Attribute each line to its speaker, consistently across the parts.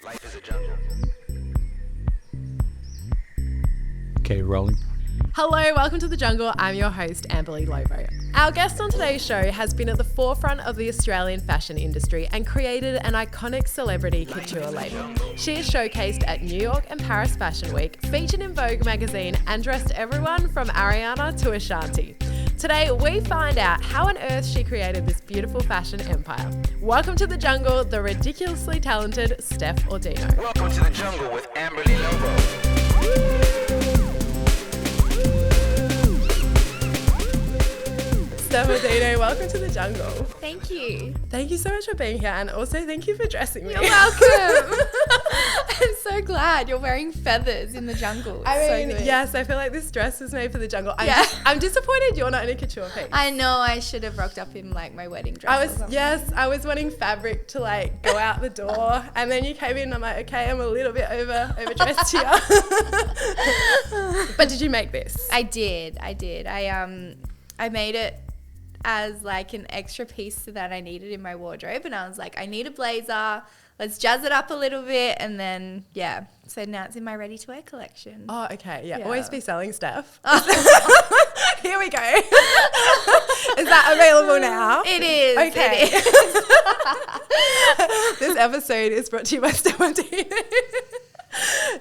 Speaker 1: Life is a jungle.
Speaker 2: Okay, rolling.
Speaker 3: Hello, welcome to The Jungle. I'm your host, Amberly Lobo. Our guest on today's show has been at the forefront of the Australian fashion industry and created an iconic celebrity couture label. She is showcased at New York and Paris Fashion Week, featured in Vogue Magazine, and dressed everyone from Ariana to Ashanti. Today, we find out how on earth she created this beautiful fashion empire. Welcome to The Jungle, the ridiculously talented Steph Audino.
Speaker 1: Welcome to the jungle with Amberly Lobo.
Speaker 3: Steph Audino, welcome to The Jungle.
Speaker 4: Thank you.
Speaker 3: Thank you so much for being here, and also thank you for dressing me.
Speaker 4: You're welcome. I'm so glad you're wearing feathers in the jungle.
Speaker 3: I mean,
Speaker 4: so
Speaker 3: yes, I feel like this dress was made for the jungle. I'm disappointed you're not in a couture piece.
Speaker 4: I know I should have rocked up in like my wedding dress.
Speaker 3: I was wanting fabric to like go out the door, and then you came in and I'm like, okay, I'm a little bit overdressed here. But did you make this?
Speaker 4: I did. I made it as like an extra piece that I needed in my wardrobe, and I was like, I need a blazer. Let's jazz it up a little bit, and then so now it's in my ready to wear collection.
Speaker 3: Oh, okay, yeah. Always be selling stuff. Here we go. Is that available now?
Speaker 4: It is.
Speaker 3: Okay.
Speaker 4: It is.
Speaker 3: This episode is brought to you by Steph Audino.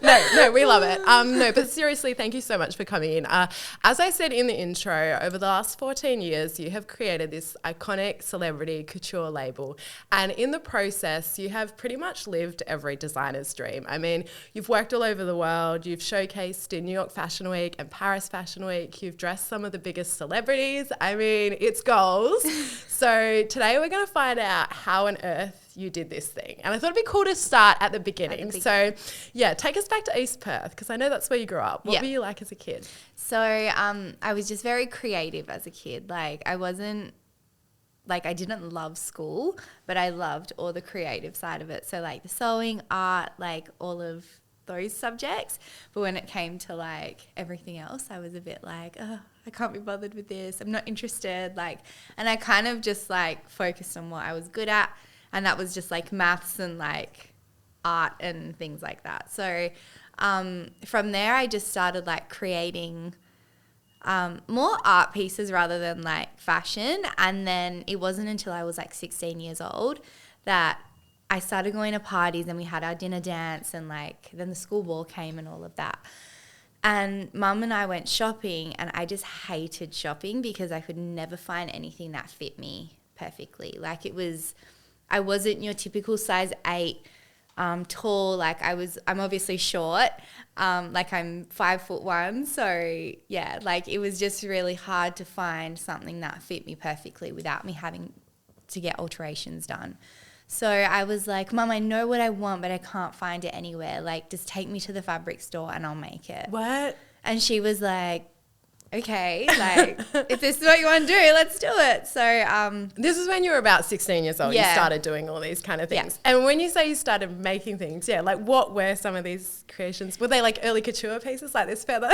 Speaker 3: No, we love it. No, but seriously, thank you so much for coming in. As I said in the intro, over the last 14 years, you have created this iconic celebrity couture label. And in the process, you have pretty much lived every designer's dream. I mean, you've worked all over the world. You've showcased in New York Fashion Week and Paris Fashion Week. You've dressed some of the biggest celebrities. I mean, it's goals. So today we're going to find out how on earth you did this thing. And I thought it'd be cool to start at the beginning. So take us back to East Perth, because I know that's where you grew up. What were you like as a kid?
Speaker 4: So I was just very creative as a kid. Like I didn't love school, but I loved all the creative side of it. So like the sewing, art, like all of those subjects. But when it came to like everything else, I was a bit like, oh, I can't be bothered with this. I'm not interested. And I kind of just like focused on what I was good at. And that was just like maths and like art and things like that. So from there, I just started like creating more art pieces rather than like fashion. And then it wasn't until I was like 16 years old that I started going to parties, and we had our dinner dance, and like then the school ball came and all of that. And Mum and I went shopping, and I just hated shopping because I could never find anything that fit me perfectly. Like I wasn't your typical size 8 tall. Like I'm obviously short. Like I'm 5'1". So yeah, like it was just really hard to find something that fit me perfectly without me having to get alterations done. So I was like, Mum, I know what I want, but I can't find it anywhere. Like just take me to the fabric store and I'll make it.
Speaker 3: What?
Speaker 4: And she was like, okay, like if this is what you want to do, let's do it. So
Speaker 3: this is when you were about 16 years old. You started doing all these kind of things. And when you say you started making things, like what were some of these creations? Were they like early couture pieces, like this feather?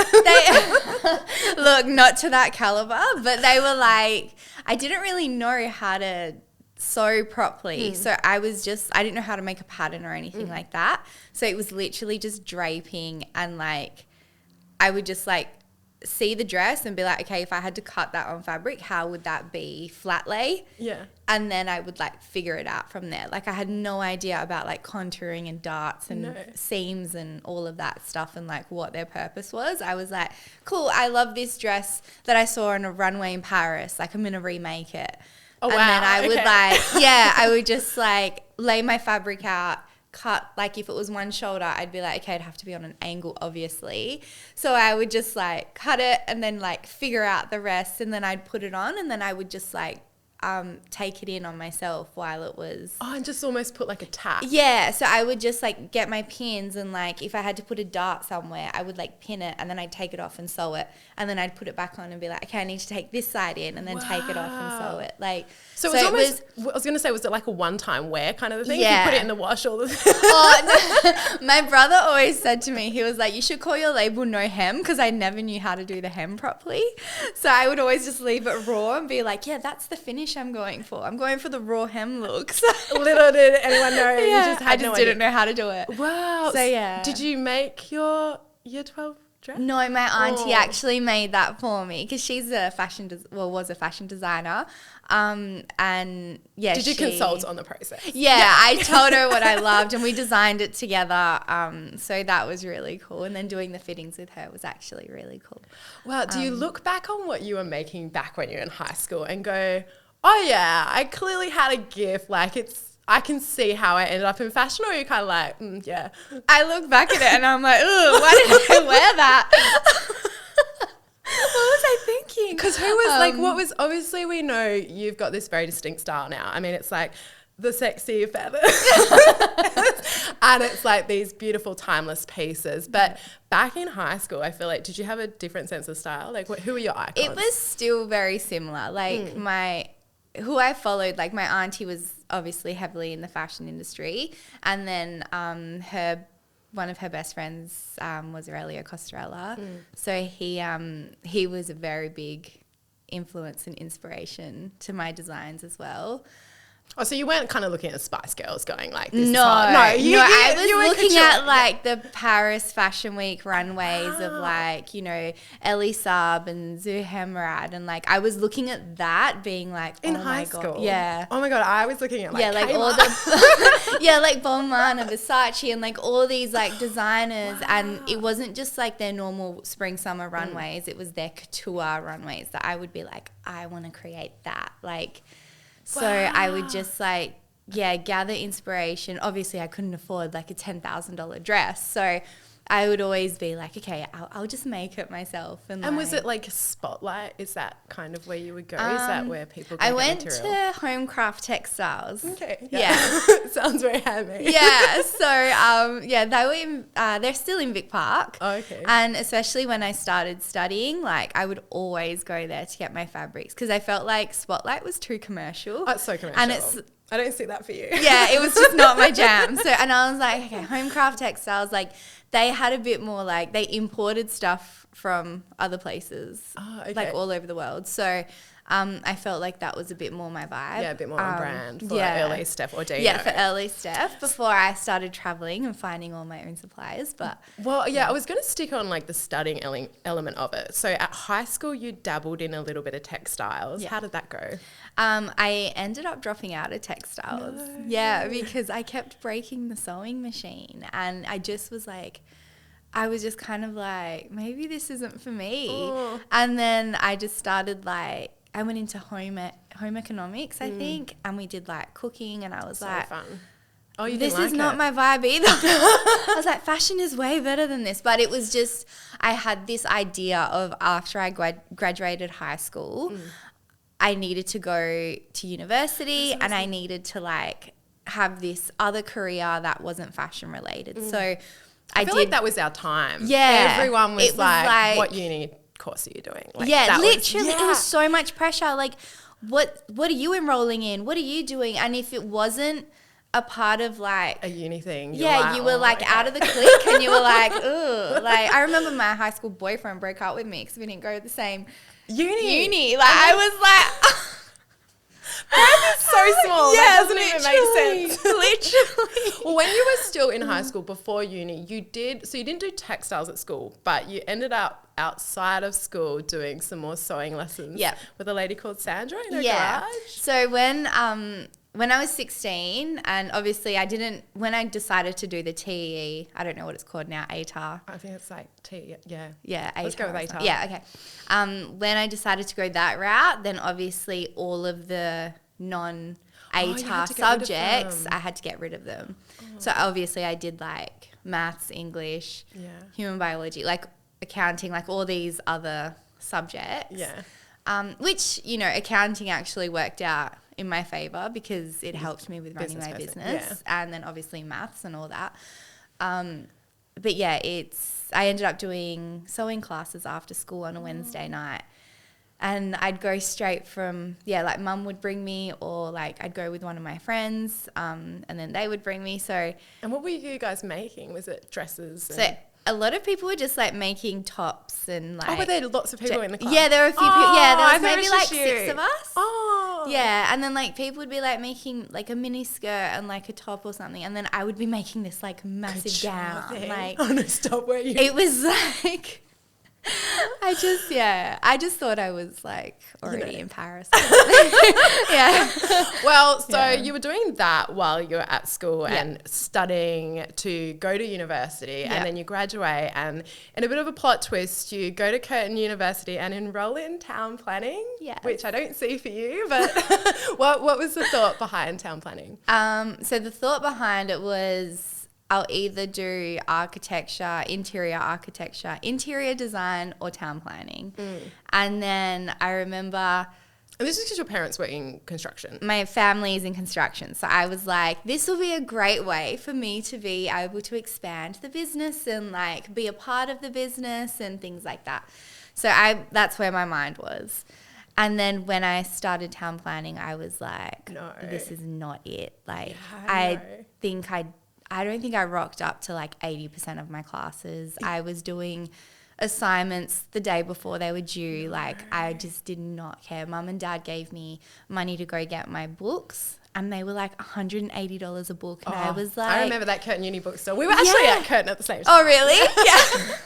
Speaker 4: Look, not to that caliber, but they were like, I didn't really know how to sew properly. So I didn't know how to make a pattern or anything like that. So it was literally just draping, and like I would just like see the dress and be like, okay, if I had to cut that on fabric, how would that be flat lay?
Speaker 3: Yeah.
Speaker 4: And then I would like figure it out from there. Like I had no idea about like contouring and darts and seams and all of that stuff and like what their purpose was. I was like, cool, I love this dress that I saw on a runway in Paris. Like I'm going to remake it.
Speaker 3: Oh,
Speaker 4: and
Speaker 3: wow.
Speaker 4: then I would I would just like lay my fabric out, cut, like if it was one shoulder, I'd be like, okay, it'd have to be on an angle, obviously. So I would just like cut it and then like figure out the rest, and then I'd put it on, and then I would just like take it in on myself while it was.
Speaker 3: Oh, and just almost put like a tap.
Speaker 4: Yeah, so I would just like get my pins, and like if I had to put a dart somewhere, I would like pin it, and then I'd take it off and sew it, and then I'd put it back on and be like, okay, I need to take this side in, and then take it off and sew it. Like
Speaker 3: so it was I was going to say, was it like a one-time wear kind of a thing?
Speaker 4: Yeah.
Speaker 3: You put it in the wash all the time?
Speaker 4: Oh, no. My brother always said to me, he was like, you should call your label No Hem, because I never knew how to do the hem properly. So I would always just leave it raw and be like, yeah, that's the finish finish I'm going for. I'm going for the raw hem looks.
Speaker 3: Little did anyone know. You just had
Speaker 4: I just didn't know how to do it.
Speaker 3: Wow.
Speaker 4: So yeah.
Speaker 3: Did you make your year 12 dress?
Speaker 4: No, my auntie actually made that for me because she's a was a fashion designer. And yeah,
Speaker 3: Did you consult on the process?
Speaker 4: Yeah, I told her what I loved and we designed it together. So that was really cool. And then doing the fittings with her was actually really cool.
Speaker 3: Wow. Do you look back on what you were making back when you were in high school and go, oh yeah, I clearly had a gift. Like I can see how I ended up in fashion, or are you kind of like, yeah.
Speaker 4: I look back at it and I'm like, ooh, why did I wear that? What was I thinking?
Speaker 3: Because who was like, what was, obviously we know you've got this very distinct style now. I mean, it's like the sexy feathers and it's like these beautiful timeless pieces. But back in high school, I feel like, did you have a different sense of style? Like who were your icons?
Speaker 4: It was still very similar. Like who I followed, like my auntie was obviously heavily in the fashion industry, and then one of her best friends was Aurelio Costarella. So he was a very big influence and inspiration to my designs as well.
Speaker 3: Oh, so you weren't kind of looking at Spice Girls going like this?
Speaker 4: No,
Speaker 3: I
Speaker 4: was looking at like the Paris Fashion Week runways of like, you know, Elie Saab and Zuhemrad, and like I was looking at that being like,
Speaker 3: in
Speaker 4: oh
Speaker 3: high
Speaker 4: my
Speaker 3: school.
Speaker 4: God. Yeah.
Speaker 3: Oh my God, I was looking at like
Speaker 4: like
Speaker 3: Kmart.
Speaker 4: all the yeah, like Balmain and Versace and like all these like designers, and it wasn't just like their normal spring summer runways, it was their couture runways that I would be like, I want to create that. Like, so I would just like, gather inspiration. Obviously I couldn't afford like a $10,000 dress, so I would always be like, okay, I'll just make it myself. And
Speaker 3: was it like a Spotlight? Is that kind of where you would go? Is that where people go
Speaker 4: I
Speaker 3: get
Speaker 4: went
Speaker 3: material?
Speaker 4: to Homecraft Textiles.
Speaker 3: Okay.
Speaker 4: Yeah.
Speaker 3: Sounds very handmade.
Speaker 4: Yeah. So, they were in, they're still in Vic Park.
Speaker 3: Oh, okay.
Speaker 4: And especially when I started studying, like I would always go there to get my fabrics because I felt like Spotlight was too commercial.
Speaker 3: Oh, it's so commercial.
Speaker 4: And it's,
Speaker 3: I don't see that for you.
Speaker 4: yeah, it was just not my jam. So, and I was like, okay, Homecraft Textiles, like they had a bit more like, they imported stuff from other places, like all over the world. So I felt like that was a bit more my vibe.
Speaker 3: Yeah, a bit more on brand for early Steph Audino.
Speaker 4: Yeah, for early Steph before I started traveling and finding all my own supplies. But
Speaker 3: well, yeah, I was going to stick on like the studying element of it. So at high school, you dabbled in a little bit of textiles. How did that go?
Speaker 4: I ended up dropping out of textiles. No. Yeah, because I kept breaking the sewing machine, and I just was like, I was just kind of like, maybe this isn't for me. Oh. And then I just started like, I went into home economics, I think, and we did like cooking, and I was like,
Speaker 3: fun. Oh, you
Speaker 4: this
Speaker 3: didn't
Speaker 4: is
Speaker 3: like
Speaker 4: not
Speaker 3: it?
Speaker 4: my vibe either. I was like, fashion is way better than this. But it was just, I had this idea of after I graduated high school, I needed to go to university and I needed to like have this other career that wasn't fashion related. So I
Speaker 3: feel
Speaker 4: did,
Speaker 3: like that was our time.
Speaker 4: Yeah.
Speaker 3: Everyone was like, what uni course are you doing? Like,
Speaker 4: yeah, literally. It was so much pressure. Like, what are you enrolling in? What are you doing? And if it wasn't a part of like
Speaker 3: a uni thing,
Speaker 4: you were like out of the clique and you were like, ugh. Like, I remember my high school boyfriend broke up with me because we didn't go to the same uni. Like, I was like,
Speaker 3: It's so small.
Speaker 4: Yeah,
Speaker 3: that doesn't even make sense.
Speaker 4: Literally.
Speaker 3: Well, when you were still in high school before uni, you didn't do textiles at school, but you ended up outside of school doing some more sewing lessons with a lady called Sandra in her garage.
Speaker 4: So when I was 16, and obviously when I decided to do the TEE, I don't know what it's called now, ATAR.
Speaker 3: I think it's like
Speaker 4: Yeah, ATAR.
Speaker 3: Let's go with ATAR.
Speaker 4: Yeah, okay. When I decided to go that route, then obviously all of the non-ATAR subjects, I had to get rid of them. So obviously I did like maths, English, human biology, like accounting, like all these other subjects. Yeah. Which, you know, accounting actually worked out in my favor because it helped me with running my business, and then obviously maths and all that. But yeah, I ended up doing sewing classes after school on a Wednesday night, and I'd go straight from, like mum would bring me, or like I'd go with one of my friends, and then they would bring me. So,
Speaker 3: and what were you guys making? Was it dresses?
Speaker 4: So a lot of people were just like making tops and like.
Speaker 3: Oh, were there lots of people in the class?
Speaker 4: Yeah, there were a few people. Yeah, there was maybe like 6 of us.
Speaker 3: Oh.
Speaker 4: Yeah, and then like people would be like making like a mini skirt and like a top or something, and then I would be making this like massive gown.
Speaker 3: Thing.
Speaker 4: Like,
Speaker 3: oh no, stop! Where you?
Speaker 4: it was like, I just thought I was like already in Paris. Yeah.
Speaker 3: Well, so you were doing that while you were at school and studying to go to university, and then you graduate, and in a bit of a plot twist, you go to Curtin University and enroll in town planning, which I don't see for you, but what was the thought behind town planning?
Speaker 4: So the thought behind it was I'll either do architecture, interior design, or town planning. And then I remember...
Speaker 3: And this is because your parents were in construction.
Speaker 4: My family is in construction. So I was like, this will be a great way for me to be able to expand the business and like be a part of the business and things like that. So that's where my mind was. And then when I started town planning, I was like, no, this is not it. Like, I don't think I rocked up to like 80% of my classes. I was doing assignments the day before they were due. Like, I just did not care. Mum and Dad gave me money to go get my books, and they were like $180 a book. And I was like...
Speaker 3: I remember that Curtin Uni bookstore. We were actually at Curtin at the same time.
Speaker 4: Oh, really? Yeah.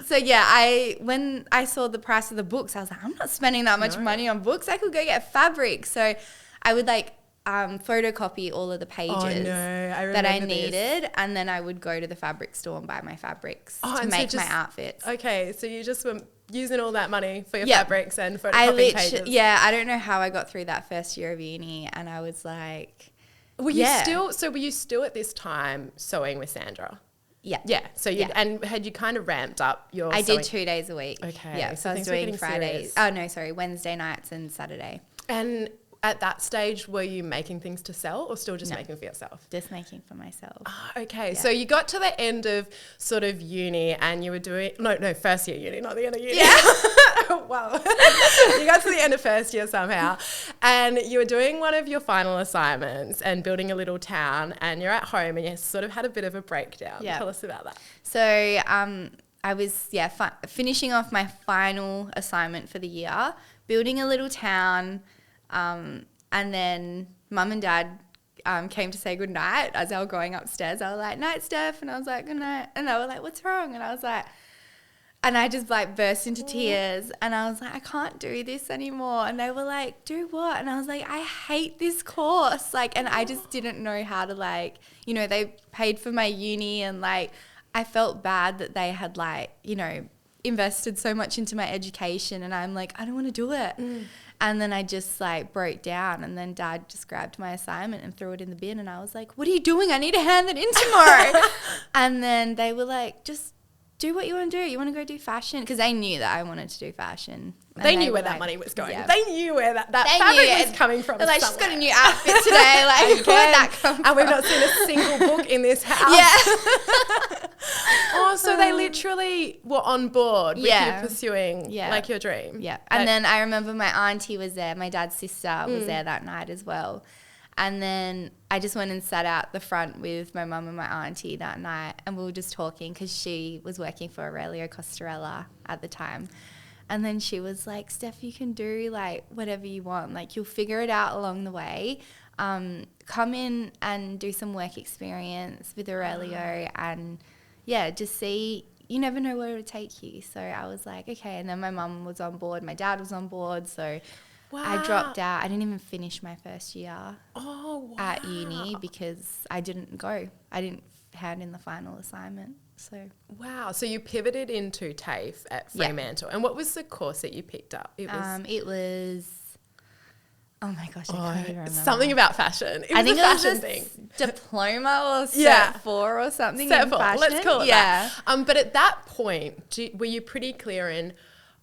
Speaker 4: So yeah, when I saw the price of the books, I was like, I'm not spending that much money on books. I could go get fabric. So I would like photocopy all of the pages that I needed, and then I would go to the fabric store and buy my fabrics to make my outfits.
Speaker 3: Okay, so you just were using all that money for your fabrics and photocopying pages.
Speaker 4: Yeah, I don't know how I got through that first year of uni, and I was like...
Speaker 3: were you still at this time sewing with Sandara?
Speaker 4: Yeah.
Speaker 3: Yeah. So and had you kind of ramped up your
Speaker 4: sewing? Did 2 days a week.
Speaker 3: Okay.
Speaker 4: Yeah, so I was doing Fridays. Oh, no, sorry, Wednesday nights and Saturday.
Speaker 3: And at that stage, were you making things to sell or still just making for yourself?
Speaker 4: Just making for myself.
Speaker 3: Okay. Yeah. So you got to the end of sort of uni and you were doing, first year uni, not the end of uni. Yeah. Wow. You got to the end of first year somehow and you were doing one of your final assignments and building a little town, and you're at home and you sort of had a bit of a breakdown. Yeah. Tell us about that.
Speaker 4: So I was, finishing off my final assignment for the year, building a little town. And then Mum and Dad came to say goodnight as I was going upstairs. I was like, night, Steph. And I was like, good night. And they were like, what's wrong? And I was like, and I just like burst into tears. And I was like, I can't do this anymore. And they were like, do what? And I was like, I hate this course. Like, and I just didn't know how to like, they paid for my uni, and like, I felt bad that they had like, invested so much into my education, and I'm like, I don't want to do it. And then I just like broke down, and then Dad just grabbed my assignment and threw it in the bin, and I was like, what are you doing? I need to hand it in tomorrow. And then they were like, just do what you want to do. You want to go do fashion? Because they knew that I wanted to do fashion. And
Speaker 3: they knew where that money was going. Yeah. They knew where that fabric was coming from.
Speaker 4: They're like, she's got a new outfit today. Like, where'd that come from?
Speaker 3: And we've not seen a single book in this house. Yeah. So they literally were on board with you pursuing like your dream.
Speaker 4: Yeah. And then I remember my auntie was there. My dad's sister was there that night as well. And then I just went and sat out the front with my mum and my auntie that night, and we were just talking because she was working for Aurelio Costarella at the time. And then she was like, Steph, you can do like whatever you want. Like, you'll figure it out along the way. Come in and do some work experience with Aurelio and just see. You never know where it would take you. So I was like, okay. And then my mum was on board. My dad was on board. So I dropped out. I didn't even finish my first year at uni because I didn't go. I didn't hand in the final assignment. So
Speaker 3: So you pivoted into TAFE at Fremantle. And what was the course that you picked up?
Speaker 4: It was oh my gosh, I can't even remember.
Speaker 3: Something about fashion.
Speaker 4: I think it was a fashion diploma or Set 4 or something. Set 4,
Speaker 3: let's call it that. But at that point, were you pretty clear in,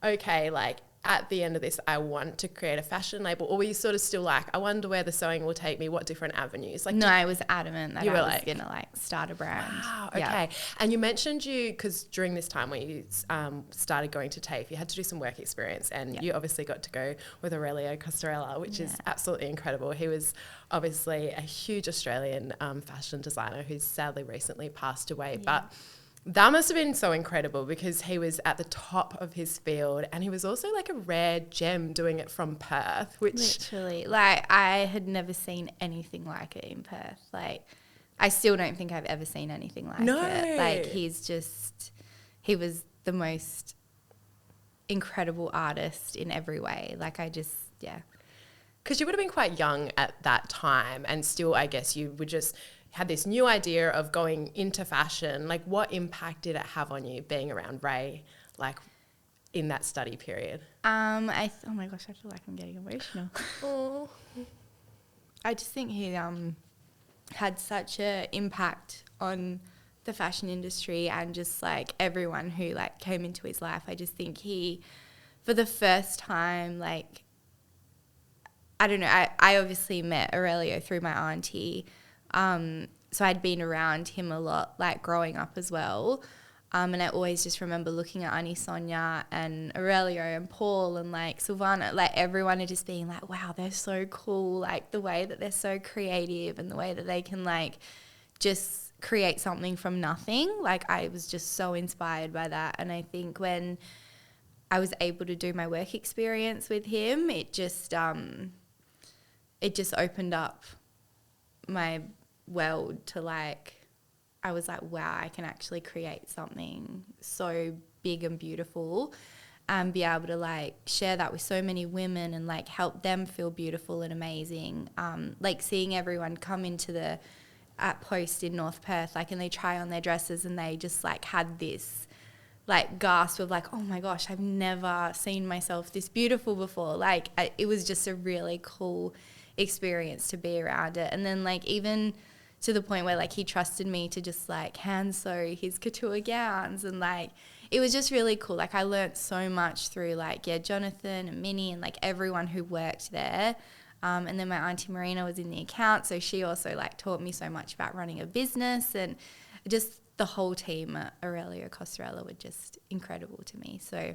Speaker 3: okay, like at the end of this, I want to create a fashion label? Or were you sort of still like, I wonder where the sewing will take me, what different avenues? Like,
Speaker 4: no, I was adamant that I was going to like start a brand.
Speaker 3: Wow, okay. Yeah. And you mentioned because during this time when you started going to TAFE, you had to do some work experience, and you obviously got to go with Aurelio Costarella, which is absolutely incredible. He was obviously a huge Australian fashion designer who's sadly recently passed away. But That must have been so incredible because he was at the top of his field and he was also like a rare gem doing it from Perth, which...
Speaker 4: Literally. Like, I had never seen anything like it in Perth. Like, I still don't think I've ever seen anything like it. Like, he was the most incredible artist in every way. Like, yeah.
Speaker 3: Because you would have been quite young at that time and still, I guess, you would just... had this new idea of going into fashion. Like, what impact did it have on you being around Ray, like, in that study period?
Speaker 4: Oh my gosh, I feel like I'm getting emotional.
Speaker 3: Oh.
Speaker 4: I just think he had such an impact on the fashion industry and just, like, everyone who, like, came into his life. I just think he, for the first time, like, I don't know, I obviously met Aurelio through my auntie. So I'd been around him a lot, like, growing up as well. And I always just remember looking at Auntie Sonia and Aurelio and Paul and, like, Silvana, like, everyone just being like, wow, they're so cool. Like, the way that they're so creative and the way that they can, like, just create something from nothing. Like, I was just so inspired by that. And I think when I was able to do my work experience with him, it just opened up my world to, like, I was like, wow, I can actually create something so big and beautiful and be able to, like, share that with so many women and, like, help them feel beautiful and amazing. Like, seeing everyone come into the at Post in North Perth, like, and they try on their dresses and they just, like, had this, like, gasp of, like, oh my gosh, I've never seen myself this beautiful before. Like, it was just a really cool experience to be around it. And then, like, even to the point where, like, he trusted me to just, like, hand sew his couture gowns, and, like, it was just really cool. Like, I learnt so much through, like, yeah, Jonathan and Minnie and, like, everyone who worked there. And then my auntie Marina was in the account, so she also, like, taught me so much about running a business, and just the whole team at Aurelio Costarella were just incredible to me. So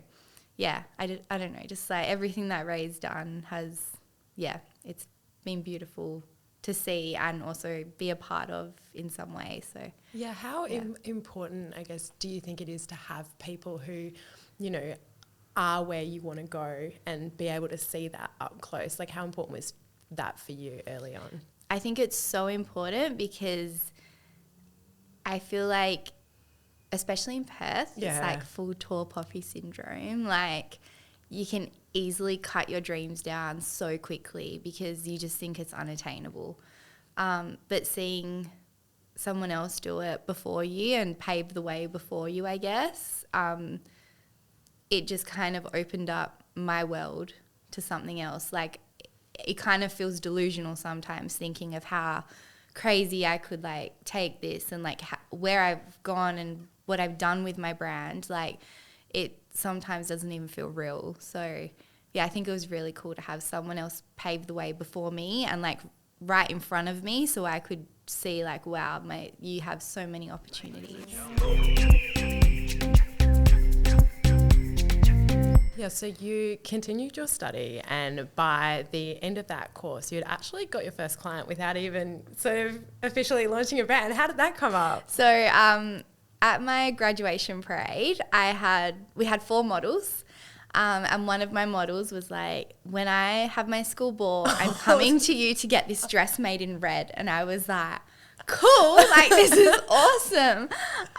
Speaker 4: yeah, I don't know, just, like, everything that Ray's done has, yeah, it's been beautiful to see and also be a part of in some way. So
Speaker 3: yeah, how important, I guess, do you think it is to have people who, you know, are where you want to go and be able to see that up close? Like, how important was that for you early on?
Speaker 4: I think it's so important because I feel like, especially in Perth, it's like full tall poppy syndrome. Like, you can easily cut your dreams down so quickly because you just think it's unattainable. But seeing someone else do it before you and pave the way before you, I guess, it just kind of opened up my world to something else. Like, it kind of feels delusional sometimes thinking of how crazy I could, like, take this and, like, where I've gone and what I've done with my brand. Like, it sometimes doesn't even feel real. So yeah, I think it was really cool to have someone else pave the way before me and, like, right in front of me, so I could see, like, wow, mate, you have so many opportunities.
Speaker 3: Yeah, so you continued your study, and by the end of that course, you had actually got your first client without even sort of officially launching your brand. How did that come up?
Speaker 4: So at my graduation parade, we had 4 models. And one of my models was like, when I have my school ball, I'm coming to you to get this dress made in red. And I was like, cool, like, this is awesome.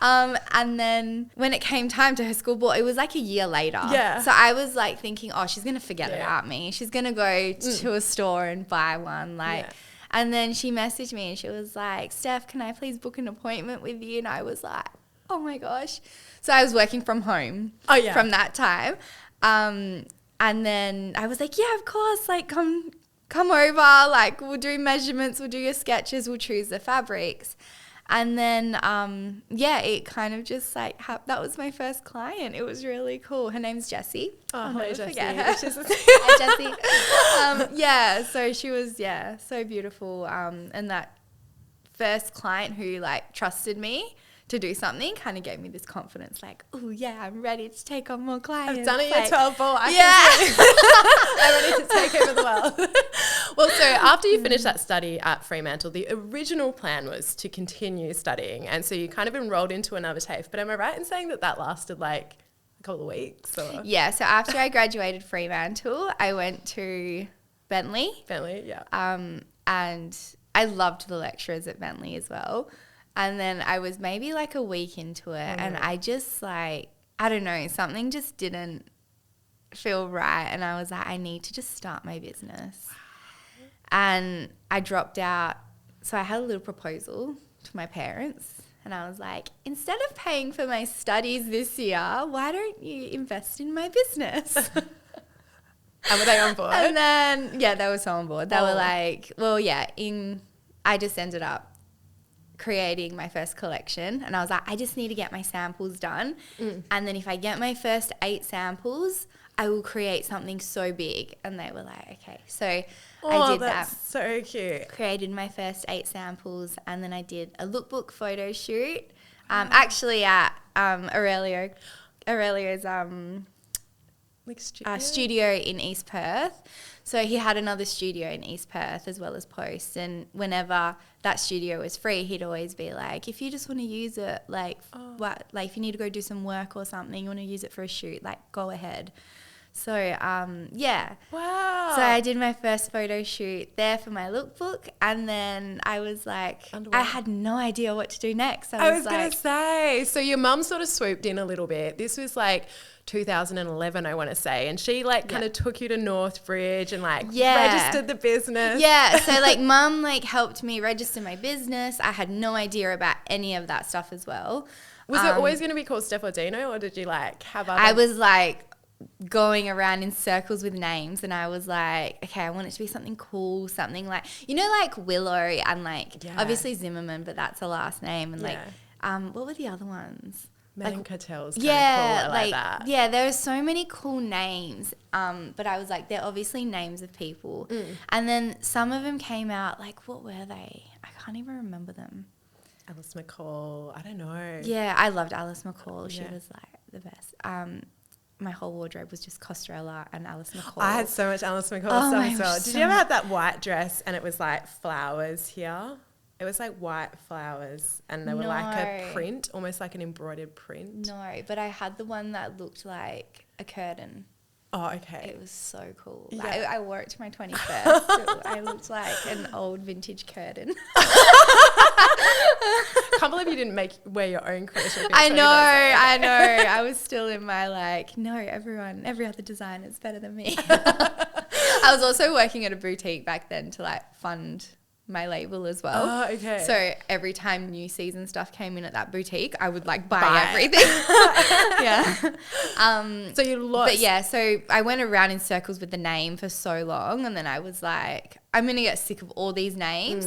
Speaker 4: And then when it came time to her school ball, it was like a year later.
Speaker 3: Yeah.
Speaker 4: So I was, like, thinking, oh, she's going to forget about me. She's going to go to a store and buy one. Like, and then she messaged me and she was like, Steph, can I please book an appointment with you? And I was like, oh my gosh. So I was working from home from that time. And then I was like, yeah, of course, like, come over, like, we'll do measurements, we'll do your sketches, we'll choose the fabrics. And then, it kind of just, like, that was my first client. It was really cool. Her name's Jessie.
Speaker 3: Oh,
Speaker 4: I'll
Speaker 3: hi,
Speaker 4: never
Speaker 3: Jessie.
Speaker 4: forget her. Hi, Jessie. So she was, so beautiful. And that first client who, like, trusted me to do something kind of gave me this confidence, like, oh yeah, I'm ready to take on more clients.
Speaker 3: I've done it
Speaker 4: like,
Speaker 3: at 12 ball. I'm ready to take over the world. Well, Well, so after you finished that study at Fremantle, the original plan was to continue studying. And so you kind of enrolled into another TAFE. But am I right in saying that that lasted like a couple of weeks? Or?
Speaker 4: Yeah, so after I graduated Fremantle, I went to Bentley.
Speaker 3: Bentley, yeah.
Speaker 4: And I loved the lecturers at Bentley as well. And then I was maybe like a week into it and I just like, I don't know, something just didn't feel right. And I was like, I need to just start my business. Wow. And I dropped out. So I had a little proposal to my parents and I was like, instead of paying for my studies this year, why don't you invest in my business?
Speaker 3: And were they on board?
Speaker 4: And then, yeah, they were so on board. They were like, well, yeah, I just ended up creating my first collection and I was like, I just need to get my samples done. And then if I get my first 8 samples, I will create something so big. And they were like, okay. So I did that.
Speaker 3: So cute.
Speaker 4: Created my first 8 samples and then I did a lookbook photo shoot. Actually at Aurelio's
Speaker 3: Like studio?
Speaker 4: Studio in East Perth. So he had another studio in East Perth as well as Post. And whenever that studio was free, he'd always be like, if you just want to use it, like, if you need to go do some work or something, you want to use it for a shoot, like, go ahead. So, yeah.
Speaker 3: Wow.
Speaker 4: So I did my first photo shoot there for my lookbook. And then I was like, I had no idea what to do next.
Speaker 3: I was going to say, so your mum sort of swooped in a little bit. This was like 2011, I want to say. And she like kind of took you to Northbridge and like registered the business.
Speaker 4: Yeah. So like mum like helped me register my business. I had no idea about any of that stuff as well.
Speaker 3: Was it always going to be called Steph Audino or did you like have other?
Speaker 4: I was like going around in circles with names and I was like, okay, I want it to be something cool, something like, you know, like Willow and like obviously Zimmerman, but that's a last name. And like, what were the other ones?
Speaker 3: Megan Cartel's kind of cool. I like that.
Speaker 4: Yeah, there are so many cool names. But I was like, they're obviously names of people. And then some of them came out, like, what were they? I can't even remember them.
Speaker 3: Alice McCall. I don't know.
Speaker 4: Yeah, I loved Alice McCall. She was like the best. My whole wardrobe was just Costarella and Alice McCall.
Speaker 3: I had so much Alice McCall stuff as well. Did you ever have that white dress and it was like flowers here? It was like white flowers and they were like a print, almost like an embroidered print.
Speaker 4: No, but I had the one that looked like a curtain.
Speaker 3: Oh, okay.
Speaker 4: It was so cool.
Speaker 3: Yeah.
Speaker 4: Like, I wore it to my 21st. I looked like an old vintage curtain.
Speaker 3: Can't believe you didn't wear your own creation.
Speaker 4: I know. I was still in my like, no, every other designer is better than me. I was also working at a boutique back then to like fund my label as well.
Speaker 3: Oh, okay.
Speaker 4: So every time new season stuff came in at that boutique, I would like buy everything. Yeah.
Speaker 3: So you lost.
Speaker 4: But yeah, so I went around in circles with the name for so long and then I was like, I'm going to get sick of all these names.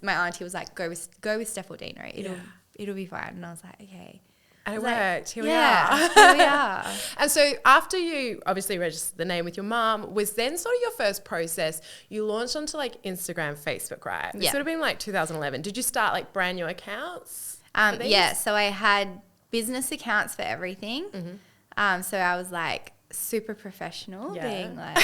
Speaker 4: My auntie was like, go with Steph Audino. It'll be fine. And I was like, okay.
Speaker 3: And it worked. Here we
Speaker 4: are.
Speaker 3: And so after you obviously registered the name with your mum, was then sort of your first process, you launched onto like Instagram, Facebook, right? It sort of been like 2011. Did you start like brand new accounts?
Speaker 4: Yeah. So I had business accounts for everything. So I was like super professional being like,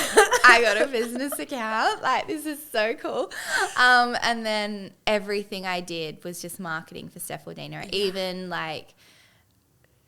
Speaker 4: I got a business account. Like, this is so cool. And then everything I did was just marketing for Steph Audino. Even like,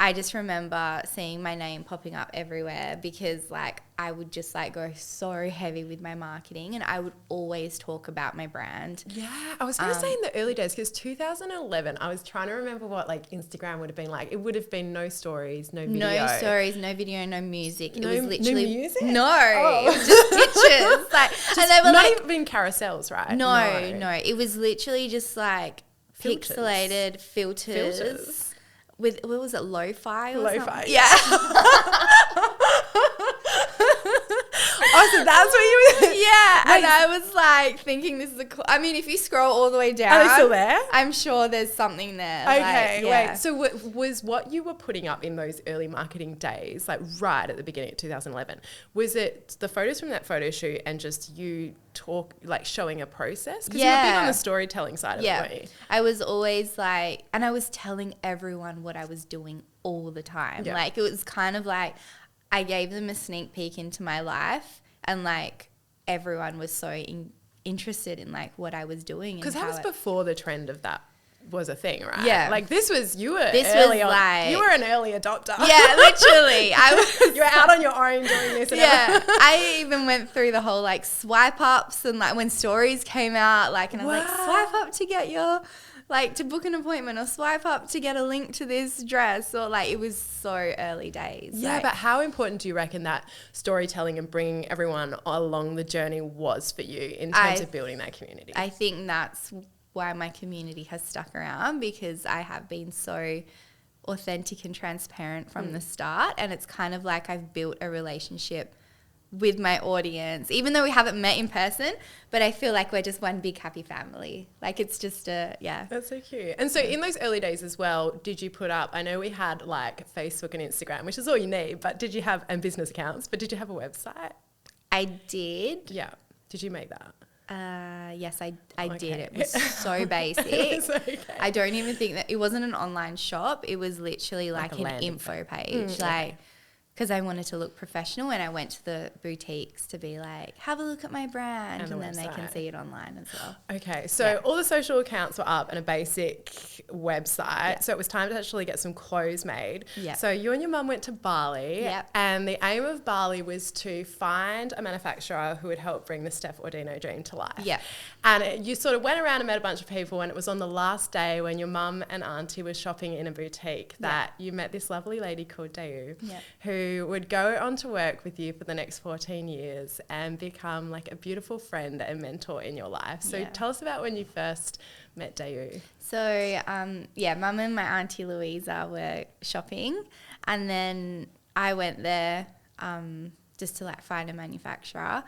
Speaker 4: I just remember seeing my name popping up everywhere because like I would just like go so heavy with my marketing and I would always talk about my brand.
Speaker 3: Yeah, I was going to say in the early days because 2011, I was trying to remember what like Instagram would have been like. It would have been no stories, no video.
Speaker 4: No stories, no video, no music.
Speaker 3: No,
Speaker 4: it was literally
Speaker 3: no music?
Speaker 4: No, it was just pictures. Like, and they were
Speaker 3: not
Speaker 4: like,
Speaker 3: even carousels, right?
Speaker 4: No. It was literally just like
Speaker 3: Filters.
Speaker 4: pixelated filters. With, what was it, lo-fi or something?
Speaker 3: Yeah. Oh, so that's what you were...
Speaker 4: Yeah,
Speaker 3: Wait,
Speaker 4: and I was like thinking this is a cool... I mean, if you scroll all the way down...
Speaker 3: Are they still there?
Speaker 4: I'm sure there's something there.
Speaker 3: Okay,
Speaker 4: like, yeah.
Speaker 3: wait. So was what you were putting up in those early marketing days, like right at the beginning of 2011, was it the photos from that photo shoot and just you like showing a process? Because you were big on the storytelling side of it, weren't you?
Speaker 4: I was always like... And I was telling everyone what I was doing all the time.
Speaker 3: Yeah.
Speaker 4: Like, it was kind of like I gave them a sneak peek into my life and like everyone was so interested in like what I was doing.
Speaker 3: Because that was before the trend of that was a thing, right?
Speaker 4: Yeah.
Speaker 3: Like this was
Speaker 4: This
Speaker 3: early
Speaker 4: was
Speaker 3: on.
Speaker 4: like-
Speaker 3: You were an early adopter.
Speaker 4: Yeah, literally. I was.
Speaker 3: You were out on your own doing this. And
Speaker 4: Yeah, I even went through the whole like swipe ups and like when stories came out, like, and I was like,
Speaker 3: Wow.
Speaker 4: swipe up to get your, like, to book an appointment, or swipe up to get a link to this dress, or like, it was so early days.
Speaker 3: Yeah,
Speaker 4: like,
Speaker 3: but how important do you reckon that storytelling and bringing everyone along the journey was for you in terms of building that community?
Speaker 4: I think that's why my community has stuck around, because I have been so authentic and transparent from the start, and it's kind of like I've built a relationship with my audience, even though we haven't met in person, but I feel like we're just one big happy family. Like it's just yeah.
Speaker 3: That's so cute. And so in those early days as well, did you put up, I know we had like Facebook and Instagram, which is all you need, but did you have, and business accounts, but did you have a website?
Speaker 4: I did.
Speaker 3: Yeah. Did you make that?
Speaker 4: Yes, I did.
Speaker 3: Okay.
Speaker 4: It was so basic.
Speaker 3: It's okay.
Speaker 4: I don't even think that it wasn't an online shop. It was literally
Speaker 3: Like
Speaker 4: like,
Speaker 3: a
Speaker 4: an
Speaker 3: landing
Speaker 4: info page.
Speaker 3: okay.
Speaker 4: Because I wanted to look professional, and I went to the boutiques to be like, have a look at my brand,
Speaker 3: And
Speaker 4: and
Speaker 3: the
Speaker 4: then they can
Speaker 3: website.
Speaker 4: see it online as well.
Speaker 3: Okay, so
Speaker 4: Yeah.
Speaker 3: all the social accounts were up and a basic website.
Speaker 4: Yeah.
Speaker 3: So it was time to actually get some clothes made.
Speaker 4: Yeah.
Speaker 3: So you and your mum went to Bali.
Speaker 4: Yeah.
Speaker 3: And the aim of Bali was to find a manufacturer who would help bring the Steph Audino dream to life.
Speaker 4: Yeah.
Speaker 3: And you sort of went around and met a bunch of people, and it was on the last day when your mum and auntie were shopping in a boutique that you met this lovely lady called Dayu,
Speaker 4: Yeah.
Speaker 3: who would go on to work with you for the next 14 years and become like a beautiful friend and mentor in your life. So
Speaker 4: Yeah.
Speaker 3: tell us about when you first met Dayu.
Speaker 4: So, Mum and my auntie Louisa were shopping, and then I went there just to like find a manufacturer.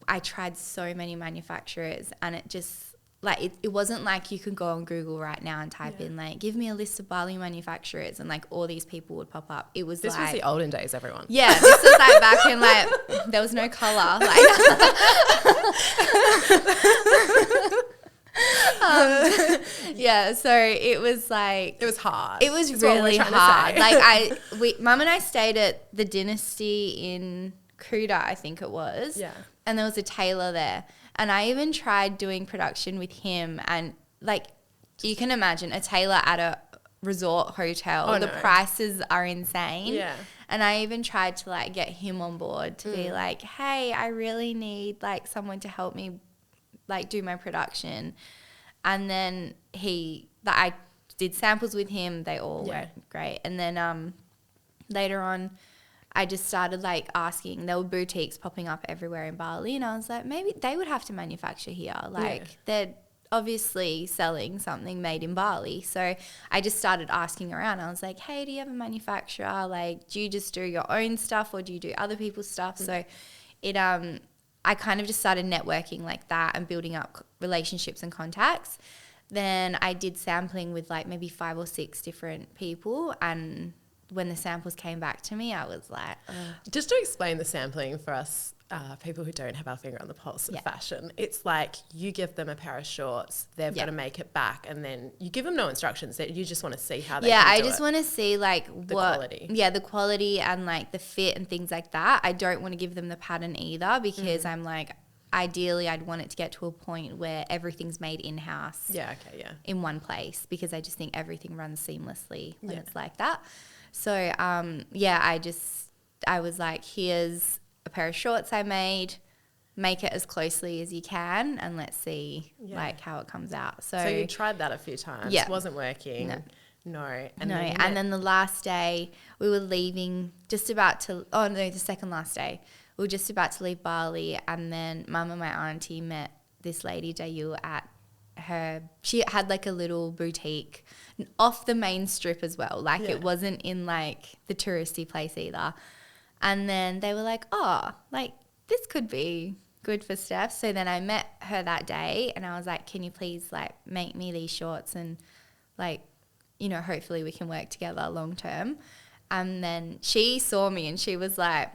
Speaker 4: I tried so many manufacturers, and it just like it wasn't like you could go on Google right now and type in like, give me a list of Bali manufacturers, and like all these people would pop up. It was
Speaker 3: This was
Speaker 4: like,
Speaker 3: the olden days, everyone.
Speaker 4: yeah, this was like back in like there was no color. Like, yeah, so it was like
Speaker 3: It was hard.
Speaker 4: it was
Speaker 3: is what we're
Speaker 4: really
Speaker 3: trying to
Speaker 4: hard.
Speaker 3: say.
Speaker 4: Like Mum and I stayed at the Dynasty in Kuta, I think it was.
Speaker 3: Yeah.
Speaker 4: And there was a tailor there, and I even tried doing production with him, and like you can imagine a tailor at a resort hotel,
Speaker 3: Oh,
Speaker 4: the
Speaker 3: no.
Speaker 4: prices are insane.
Speaker 3: Yeah.
Speaker 4: And I even tried to like get him on board to be like, hey, I really need like someone to help me like do my production. And then I did samples with him. They all
Speaker 3: Yeah.
Speaker 4: went great. And then later on, I just started like asking. There were boutiques popping up everywhere in Bali, and I was like, maybe they would have to manufacture here. Like they're obviously selling something made in Bali. So I just started asking around. I was like, hey, do you have a manufacturer? Like, do you just do your own stuff, or do you do other people's stuff? So it I kind of just started networking like that and building up relationships and contacts. Then I did sampling with like maybe 5 or 6 different people, and when the samples came back to me, I was like,
Speaker 3: Just to explain the sampling for us, people who don't have our finger on the pulse of fashion, it's like you give them a pair of shorts, they've got to make it back, and then you give them no instructions. That you just want to see how they can
Speaker 4: I
Speaker 3: do
Speaker 4: just
Speaker 3: it.
Speaker 4: want to see like
Speaker 3: The quality.
Speaker 4: Yeah, the quality and like the fit and things like that. I don't want to give them the pattern either, because I'm like, ideally I'd want it to get to a point where everything's made in-house.
Speaker 3: Yeah, okay, yeah.
Speaker 4: In one place, because I just think everything runs seamlessly when it's like that. So, I was like, here's a pair of shorts I made, make it as closely as you can, and let's see like how it comes out. So
Speaker 3: you tried that a few times.
Speaker 4: Yeah.
Speaker 3: Wasn't working. No. And
Speaker 4: then the last day we were leaving, the second last day, we were just about to leave Bali, and then Mum and my auntie met this lady, Dayu, at she had like a little boutique off the main strip as well. Like it wasn't in like the touristy place either. And then they were like, oh, like this could be good for Steph. So then I met her that day, and I was like, can you please like make me these shorts, and like, you know, hopefully we can work together long term. And then she saw me and she was like,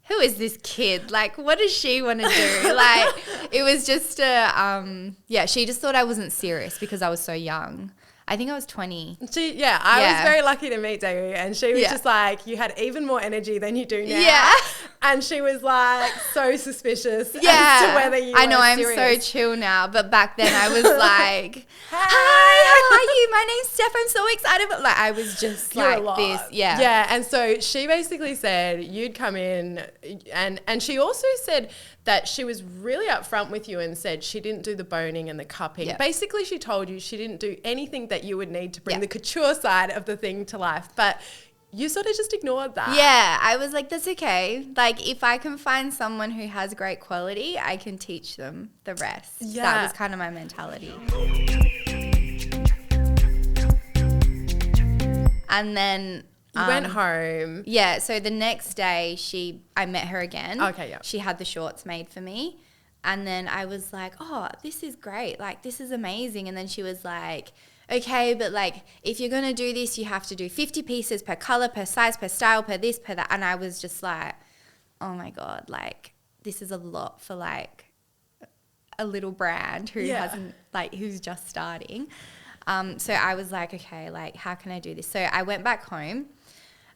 Speaker 4: who is this kid? Like, what does she want to do? Like, it was just she just thought I wasn't serious because I was so young. I think I was 20.
Speaker 3: I was very lucky to meet Dayu, and she was just like, you had even more energy than you do now.
Speaker 4: Yeah.
Speaker 3: And she was like so suspicious as to
Speaker 4: Yeah.
Speaker 3: whether you
Speaker 4: I know,
Speaker 3: were
Speaker 4: I'm
Speaker 3: serious.
Speaker 4: so chill now, but back then I was like, hi, how are you? My name's Steph. I'm so excited. But like, I was just
Speaker 3: You're a
Speaker 4: like
Speaker 3: lot.
Speaker 4: this. Yeah.
Speaker 3: Yeah. And so she basically said you'd come in and she also said that she was really upfront with you and said she didn't do the boning and the cupping.
Speaker 4: Yeah.
Speaker 3: Basically, she told you she didn't do anything that you would need to bring
Speaker 4: Yeah.
Speaker 3: the couture side of the thing to life. But you sort of just ignored that.
Speaker 4: Yeah, I was like, that's okay. Like, if I can find someone who has great quality, I can teach them the rest.
Speaker 3: Yeah.
Speaker 4: That was kind of my mentality. And then
Speaker 3: You went home.
Speaker 4: yeah, so the next day I met her again.
Speaker 3: Okay, yeah.
Speaker 4: She had the shorts made for me. And then I was like, oh, this is great. Like, this is amazing. And then she was like, okay, but like, if you're going to do this, you have to do 50 pieces per color, per size, per style, per this, per that. And I was just like, oh my God, like, this is a lot for like a little brand who hasn't, like, who's just starting. So I was like, okay, like, how can I do this? So I went back home,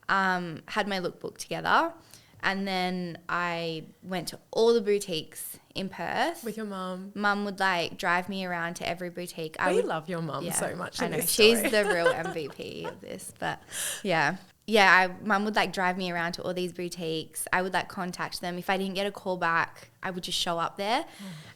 Speaker 4: had my lookbook together, and then I went to all the boutiques in Perth.
Speaker 3: With your mum.
Speaker 4: Mum would like drive me around to every boutique.
Speaker 3: We love your mum
Speaker 4: Yeah,
Speaker 3: so much.
Speaker 4: I
Speaker 3: in
Speaker 4: know.
Speaker 3: this
Speaker 4: She's
Speaker 3: story.
Speaker 4: the real MVP of this, but yeah. Yeah, Mum would like drive me around to all these boutiques. I would like contact them. If I didn't get a call back, I would just show up there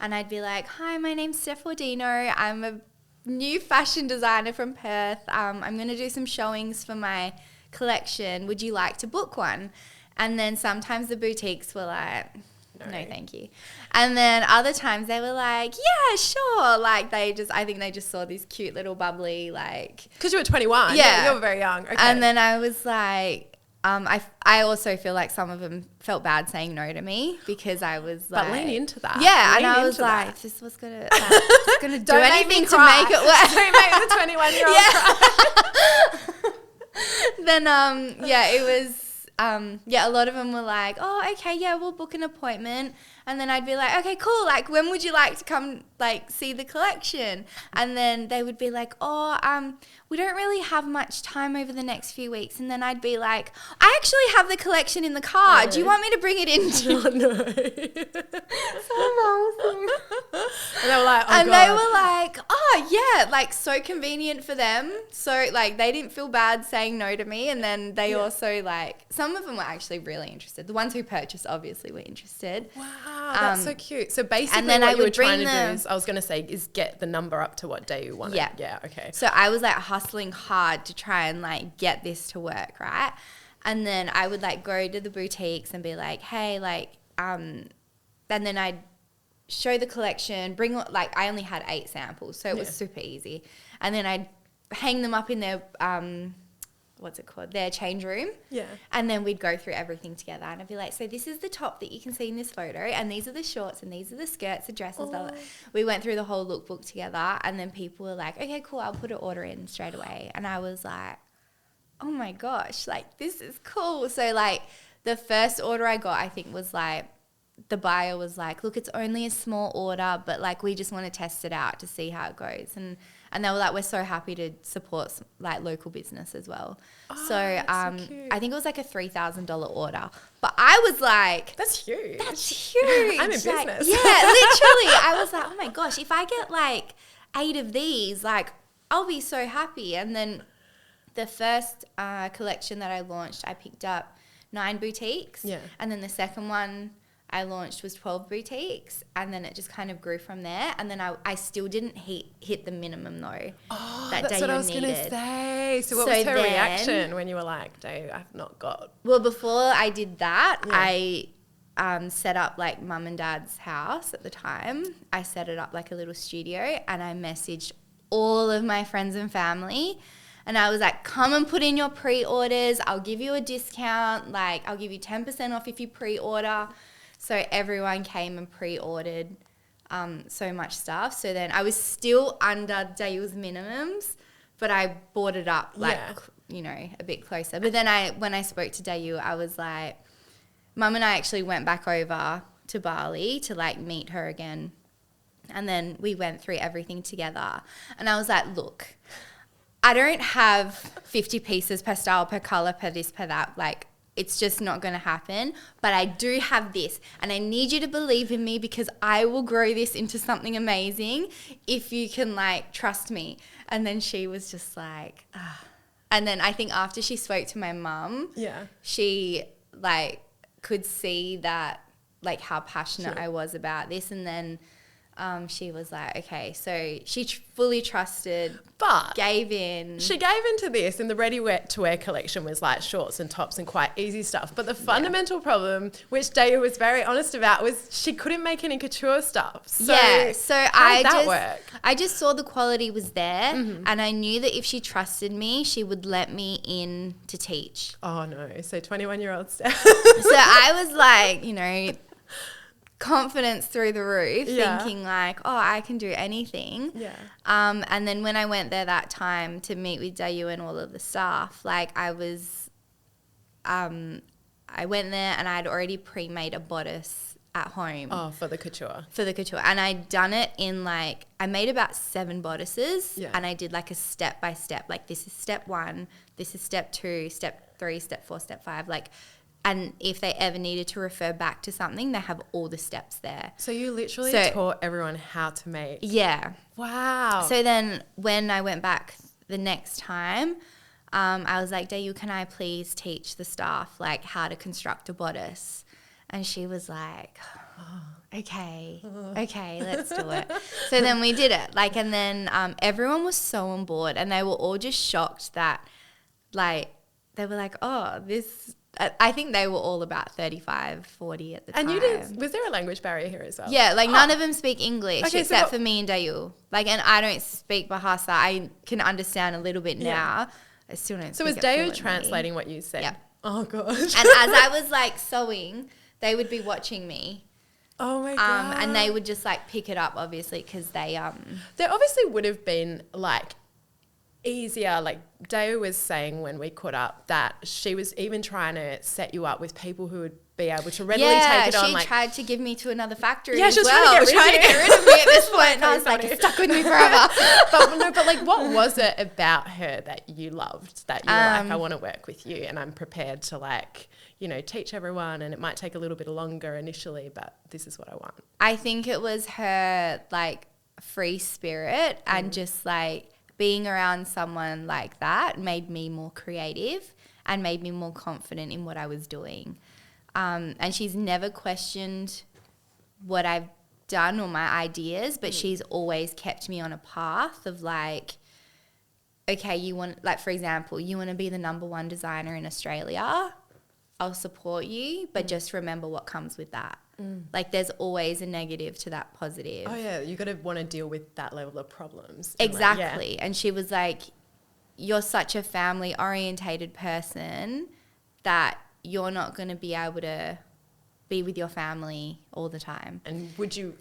Speaker 4: and I'd be like, hi, my name's Steph Audino. I'm a new fashion designer from Perth. I'm going to do some showings for my collection. Would you like to book one? And then sometimes the boutiques were like, no, thank you. And then other times they were like, yeah, sure. Like I think they just saw this cute little bubbly, like.
Speaker 3: Because you were 21.
Speaker 4: Yeah.
Speaker 3: You were very young. Okay.
Speaker 4: And then I was like, I also feel like some of them felt bad saying no to me because I was like.
Speaker 3: But lean into that.
Speaker 4: Yeah.
Speaker 3: Lean
Speaker 4: and I was
Speaker 3: into
Speaker 4: like,
Speaker 3: that.
Speaker 4: if this was going to do
Speaker 3: Don't make me
Speaker 4: anything to
Speaker 3: cry.
Speaker 4: make it work.
Speaker 3: Don't make the 21-year-old cry.
Speaker 4: Then, it was, a lot of them were like, oh, okay, yeah, we'll book an appointment. And then I'd be like, okay, cool. Like, when would you like to come, like, see the collection? And then they would be like, oh, we don't really have much time over the next few weeks. And then I'd be like, I actually have the collection in the car. Do you want me to bring it in to
Speaker 3: No.
Speaker 4: so embarrassing.
Speaker 3: And they were like, oh,
Speaker 4: And
Speaker 3: God.
Speaker 4: they were like, oh, yeah, like, so convenient for them. So, like, they didn't feel bad saying no to me. And then they also, like, some of them were actually really interested. The ones who purchased obviously were interested.
Speaker 3: Wow, that's so cute. So basically
Speaker 4: and then
Speaker 3: what
Speaker 4: I
Speaker 3: you were
Speaker 4: would
Speaker 3: trying to
Speaker 4: bring
Speaker 3: do
Speaker 4: them-
Speaker 3: is, I was going to say, is get the number up to what day you wanted.
Speaker 4: Yeah.
Speaker 3: Yeah, okay.
Speaker 4: So I was, like, hustling hard to try and, like, get this to work, right? And then I would, like, go to the boutiques and be like, hey, like, and then I'd show the collection, bring, like, I only had 8 samples, so it was super easy. And then I'd hang them up in their, what's it called, their change room.
Speaker 3: Yeah.
Speaker 4: And then we'd go through everything together. And I'd be like, so this is the top that you can see in this photo, and these are the shorts, and these are the skirts, the dresses. Blah, blah. We went through the whole lookbook together, and then people were like, okay, cool, I'll put an order in straight away. And I was like, oh my gosh, like, this is cool. So, like, the first order I got, I think, was like, the buyer was like, look, it's only a small order, but like, we just want to test it out to see how it goes. And they were like, we're so happy to support like local business as well. So
Speaker 3: cute.
Speaker 4: I think it was like a $3,000 order, but I was like,
Speaker 3: That's huge.
Speaker 4: that's huge.
Speaker 3: I'm in
Speaker 4: Like,
Speaker 3: business.
Speaker 4: yeah, literally. I was like, oh my gosh, if I get like 8 of these, like, I'll be so happy. And then the first collection that I launched, I picked up 9 boutiques.
Speaker 3: Yeah.
Speaker 4: And then the second one I launched was 12 boutiques, and then it just kind of grew from there. And then I still didn't hit the minimum though.
Speaker 3: Oh,
Speaker 4: that
Speaker 3: that's what I
Speaker 4: Dayu
Speaker 3: was going to
Speaker 4: needed.
Speaker 3: say. So what
Speaker 4: So
Speaker 3: was her
Speaker 4: then-
Speaker 3: reaction when you were like, Dayu, I've not got...
Speaker 4: Well, before I did that,
Speaker 3: Yeah.
Speaker 4: I set up like mum and dad's house at the time. I set it up like a little studio, and I messaged all of my friends and family. And I was like, come and put in your pre-orders. I'll give you a discount. Like, I'll give you 10% off if you pre-order. So everyone came and pre-ordered so much stuff. So then I was still under Dayu's minimums, but I bought it up like, you know, a bit closer. But then when I spoke to Dayu, I was like, Mum and I actually went back over to Bali to like meet her again. And then we went through everything together. And I was like, look, I don't have 50 pieces per style, per color, per this, per that. Like, it's just not going to happen. But I do have this, and I need you to believe in me because I will grow this into something amazing if you can like trust me. And then she was just like, ah. And then I think after she spoke to my mum, she like could see that like how passionate I was about this. And then she was like, okay, so she fully trusted, but
Speaker 3: gave in to this, and the ready-to-wear collection was like shorts and tops and quite easy stuff. But the fundamental problem, which Dayu was very honest about, was she couldn't make any couture stuff. So I just saw the quality was there, and I knew that if she trusted me, she would let me in to teach. Oh no, so 21-year-old Steph. So
Speaker 4: I was like, you know, confidence through the roof, thinking like, oh, I can do anything. And then when I went there that time to meet with Dayu and all of the staff, like I went there and I'd already pre-made a bodice at home.
Speaker 3: Oh, for the couture.
Speaker 4: And I'd done it in like, I made about 7 bodices and I did like a step by step, like this is step 1, this is step 2, step 3, step 4, step 5, like. And if they ever needed to refer back to something, they have all the steps there.
Speaker 3: So you literally taught everyone how to make.
Speaker 4: Yeah.
Speaker 3: Wow.
Speaker 4: So then when I went back the next time, I was like, Dayu, can I please teach the staff like how to construct a bodice? And she was like, okay, let's do it. So then we did it. Like, and then everyone was so on board, and they were all just shocked that, like, they were like, oh, this. I think they were all about 35, 40 at the time.
Speaker 3: And was there a language barrier here as well?
Speaker 4: Yeah, like none of them speak English except for me and Dayu. Like, and I don't speak Bahasa. I can understand a little bit now. I still don't
Speaker 3: So was Dayu translating what you said?
Speaker 4: Yeah.
Speaker 3: Oh, gosh.
Speaker 4: And as I was like sewing, they would be watching me.
Speaker 3: Oh, my God.
Speaker 4: And they would just like pick it up, obviously, because they...
Speaker 3: There obviously would have been like easier, like Dayu was saying when we caught up that she was even trying to set you up with people who would be able to readily take it on.
Speaker 4: She tried to give me to another factory
Speaker 3: she was
Speaker 4: trying to get rid of me at this point. And I was like, it's stuck with me forever.
Speaker 3: but like what was it about her that you loved, that you were like, I want to work with you and I'm prepared to like, you know, teach everyone, and it might take a little bit longer initially, but this is what I want?
Speaker 4: I think it was her like free spirit and just like being around someone like that made me more creative and made me more confident in what I was doing. And she's never questioned what I've done or my ideas, but she's always kept me on a path of like, okay, you want, like, for example, you want to be the #1 designer in Australia, I'll support you, but just remember what comes with that. Like, there's always a negative to that positive.
Speaker 3: Oh, yeah. You got to want to deal with that level of problems.
Speaker 4: Exactly. Like, and she was like, you're such a family-orientated person that you're not going to be able to be with your family all the time.
Speaker 3: And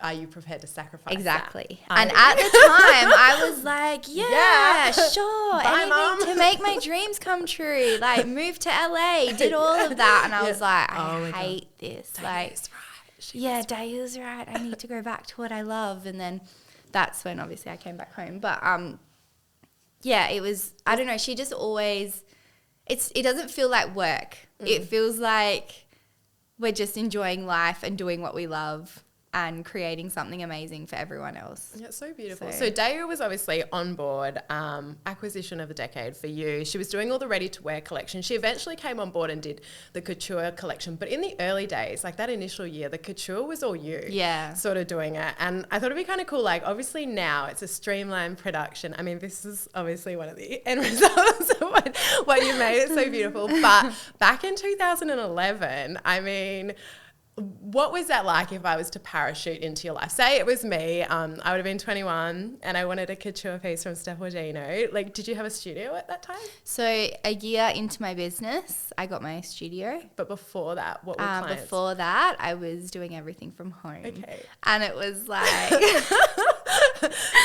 Speaker 3: are you prepared to sacrifice
Speaker 4: Exactly.
Speaker 3: that?
Speaker 4: And at the time, I was like, yeah. Sure.
Speaker 3: Bye,
Speaker 4: anything
Speaker 3: Mum.
Speaker 4: to make my dreams come true. Like, moved to LA, did all of that. And I was like, I hate this. Like, Dayu's right. I need to go back to what I love. And then that's when obviously I came back home. But it was, I don't know, she just always, it doesn't feel like work. It feels like we're just enjoying life and doing what we love and creating something amazing for everyone else.
Speaker 3: Yeah, it's so beautiful. So Dayu was obviously on board, acquisition of the decade for you. She was doing all the ready-to-wear collection. She eventually came on board and did the couture collection. But in the early days, like that initial year, the couture was all you sort of doing it. And I thought it'd be kind of cool. Like, obviously now it's a streamlined production. I mean, this is obviously one of the end results of what you made. It's so beautiful. But back in 2011, I mean... what was that like if I was to parachute into your life? Say it was me, I would have been 21 and I wanted a couture piece from Steph Audino. Like, did you have a studio at that time?
Speaker 4: So a year into my business, I got my studio.
Speaker 3: But before that, what were clients?
Speaker 4: Before that, I was doing everything from home.
Speaker 3: Okay.
Speaker 4: And it was like...
Speaker 3: So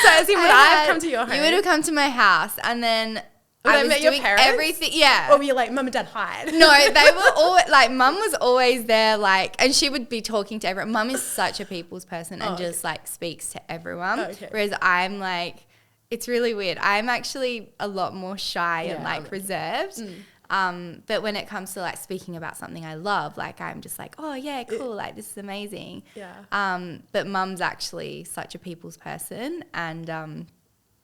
Speaker 3: as in, would I have come to your home?
Speaker 4: You would have come to my house and then...
Speaker 3: I was doing
Speaker 4: everything, yeah.
Speaker 3: Or were you like, Mum and Dad, hide?
Speaker 4: No, they were all like, Mum was always there, like, and she would be talking to everyone. Mum is such a people's person and just like speaks to everyone. Okay. Whereas I'm like, it's really weird. I'm actually a lot more shy and like reserved. But when it comes to like speaking about something I love, like I'm just like, oh yeah, cool, like this is amazing.
Speaker 3: Yeah.
Speaker 4: But mum's actually such a people's person, and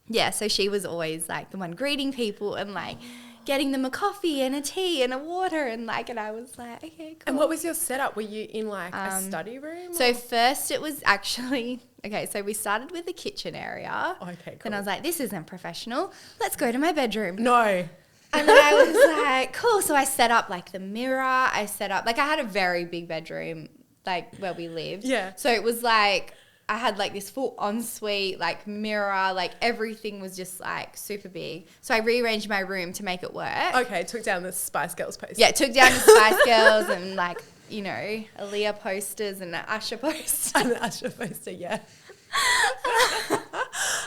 Speaker 4: yeah, so she was always like the one greeting people and like getting them a coffee and a tea and a water and like, and I was like, okay, cool.
Speaker 3: And what was your setup? Were you in like a study room?
Speaker 4: So first it was actually, okay, so we started with the kitchen area.
Speaker 3: Okay, cool.
Speaker 4: Then I was like, this isn't professional. Let's go to my bedroom.
Speaker 3: No.
Speaker 4: And then I was like, cool. So I set up like the mirror. I set up, like I had a very big bedroom, like where we lived.
Speaker 3: Yeah.
Speaker 4: So it was like, I had like this full ensuite, like mirror, like everything was just like super big. So I rearranged my room to make it work.
Speaker 3: Okay, took down the Spice Girls poster.
Speaker 4: Yeah, took down the Spice Girls and like, you know, Aaliyah posters and the Usher posters.
Speaker 3: And the Usher poster, yeah.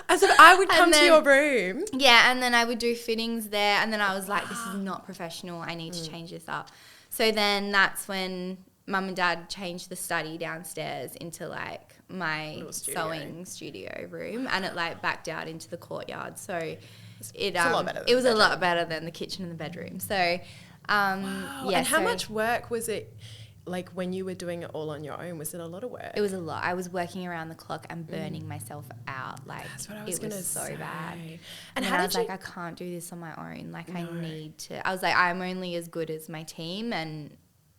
Speaker 3: And so I would come to your room.
Speaker 4: Yeah, and then I would do fittings there. And then I was like, this is not professional. I need to change this up. So then that's when Mum and Dad changed the study downstairs into like my sewing studio room, and it like backed out into the courtyard. So it was a lot better than the kitchen and the bedroom. So
Speaker 3: wow.
Speaker 4: yeah.
Speaker 3: And how much work was it? Like when you were doing it all on your own, was it a lot of work?
Speaker 4: It was a lot. I was working around the clock and burning myself out. Like
Speaker 3: that's what I was
Speaker 4: it was so
Speaker 3: say.
Speaker 4: bad.
Speaker 3: And
Speaker 4: how
Speaker 3: how
Speaker 4: I
Speaker 3: did
Speaker 4: was
Speaker 3: you?
Speaker 4: like, I can't do this on my own. Like I need to. I was like, I'm only as good as my team and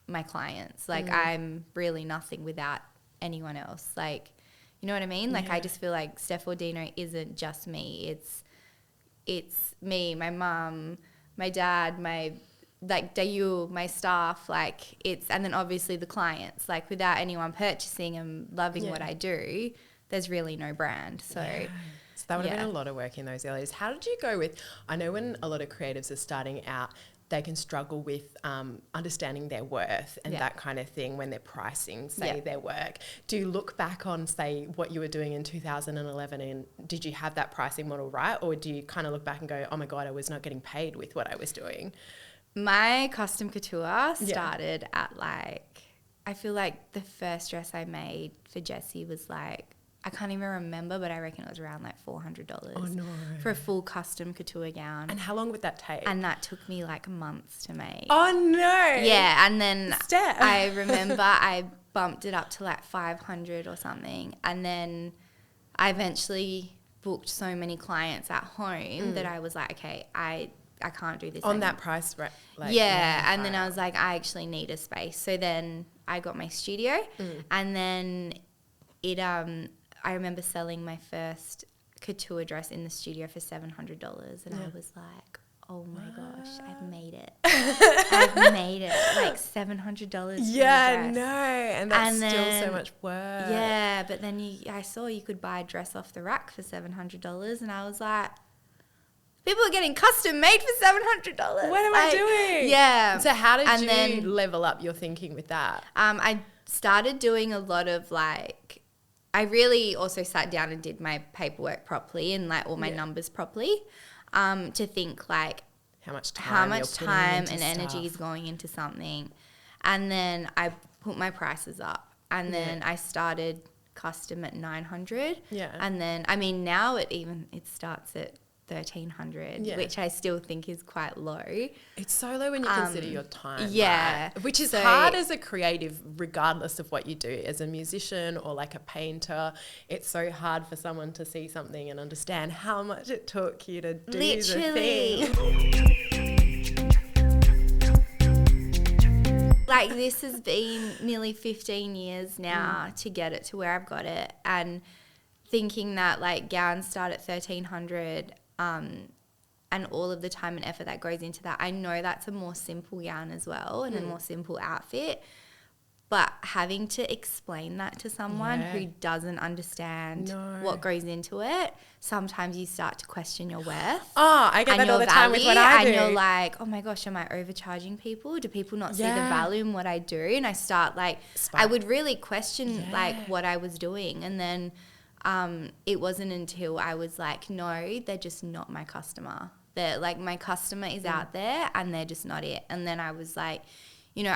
Speaker 4: my clients. Like I'm really nothing without anyone else. Like, you know what I mean? Like I just feel like Steph Audino isn't just me. It's me, my mum, my dad, my like Dayu, my staff, like it's, and then obviously the clients. Like without anyone purchasing and loving what I do, there's really no brand. So
Speaker 3: So that would have been a lot of work in those early days. How did you go with, I know when a lot of creatives are starting out, they can struggle with understanding their worth and that kind of thing when they're pricing, say, their work. Do you look back on, say, what you were doing in 2011 and did you have that pricing model right? Or do you kind of look back and go, oh my God, I was not getting paid with what I was doing?
Speaker 4: My custom couture started at like, I feel like the first dress I made for Jessie was like, I can't even remember, but I reckon it was around like $400
Speaker 3: Oh no.
Speaker 4: for a full custom couture gown.
Speaker 3: And how long would that take?
Speaker 4: And that took me like months to make.
Speaker 3: Oh no.
Speaker 4: Yeah, and then
Speaker 3: Steph.
Speaker 4: I remember I bumped it up to like 500 or something, and then I eventually booked so many clients at home that I was like, okay, I can't do this
Speaker 3: on
Speaker 4: anymore.
Speaker 3: that price, right? Like,
Speaker 4: And then I was like, I actually need a space. So then I got my studio, and then it I remember selling my first couture dress in the studio for $700, and I was like, oh my gosh, I've made it. I've made it. Like $700
Speaker 3: yeah, no, and that's still so much work.
Speaker 4: Yeah, but then I saw you could buy a dress off the rack for $700, and I was like, people are getting custom made for $700.
Speaker 3: What am I doing?
Speaker 4: Yeah.
Speaker 3: So how did you
Speaker 4: then
Speaker 3: level up your thinking with that?
Speaker 4: I started doing a lot of like, I really also sat down and did my paperwork properly and like all my numbers properly, to think like
Speaker 3: how much time
Speaker 4: and energy is going into something. And then I put my prices up, and then I started custom at $900. Yeah. And then, I mean, now it starts at $1,300, which I still think is quite low.
Speaker 3: It's so low when you consider your time.
Speaker 4: Yeah.
Speaker 3: Right? Which is hard as a creative, regardless of what you do. As a musician or like a painter, it's so hard for someone to see something and understand how much it took you to do the thing.
Speaker 4: Like this has been nearly 15 years now to get it to where I've got it, and thinking that like gowns start at $1,300, and all of the time and effort that goes into that. I know that's a more simple gown as well and a more simple outfit, but having to explain that to someone who doesn't understand what goes into it, sometimes you start to question your worth.
Speaker 3: Oh, I get that all the time with what I do.
Speaker 4: And you're like, oh my gosh, am I overcharging people? Do people not see the value in what I do? And I start like, I would really question like what I was doing. And then it wasn't until I was like, no, they're just not my customer. They're like, my customer is out there and they're just not it. And then I was like, you know,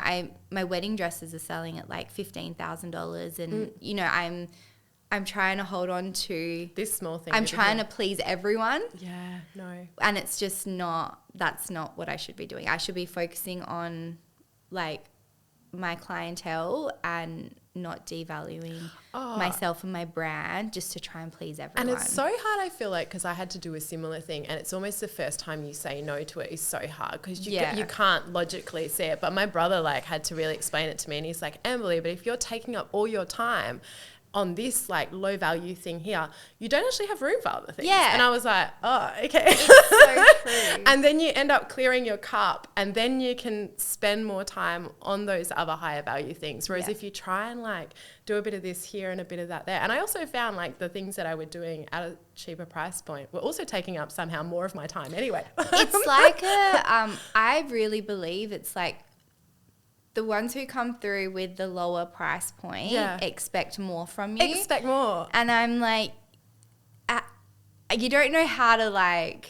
Speaker 4: my wedding dresses are selling at like $15,000, and you know, I'm trying to hold on to
Speaker 3: This small thing.
Speaker 4: I'm
Speaker 3: over
Speaker 4: trying
Speaker 3: here.
Speaker 4: to please everyone.
Speaker 3: Yeah, no.
Speaker 4: And it's just not, that's not what I should be doing. I should be focusing on like my clientele and not devaluing myself and my brand just to try and please everyone.
Speaker 3: And it's so hard, I feel like, because I had to do a similar thing, and it's almost the first time you say no to it is so hard because you can't logically see it. But my brother like had to really explain it to me, and he's like, Emily, but if you're taking up all your time on this like low value thing here, you don't actually have room for other things.
Speaker 4: Yeah.
Speaker 3: And I was like, oh, okay.
Speaker 4: It's so true.
Speaker 3: And then you end up clearing your cup, and then you can spend more time on those other higher value things. Whereas if you try and like do a bit of this here and a bit of that there. And I also found like the things that I were doing at a cheaper price point were also taking up somehow more of my time anyway.
Speaker 4: It's like I really believe it's like the ones who come through with the lower price point expect more from you.
Speaker 3: Expect more.
Speaker 4: And I'm like, you don't know how to like,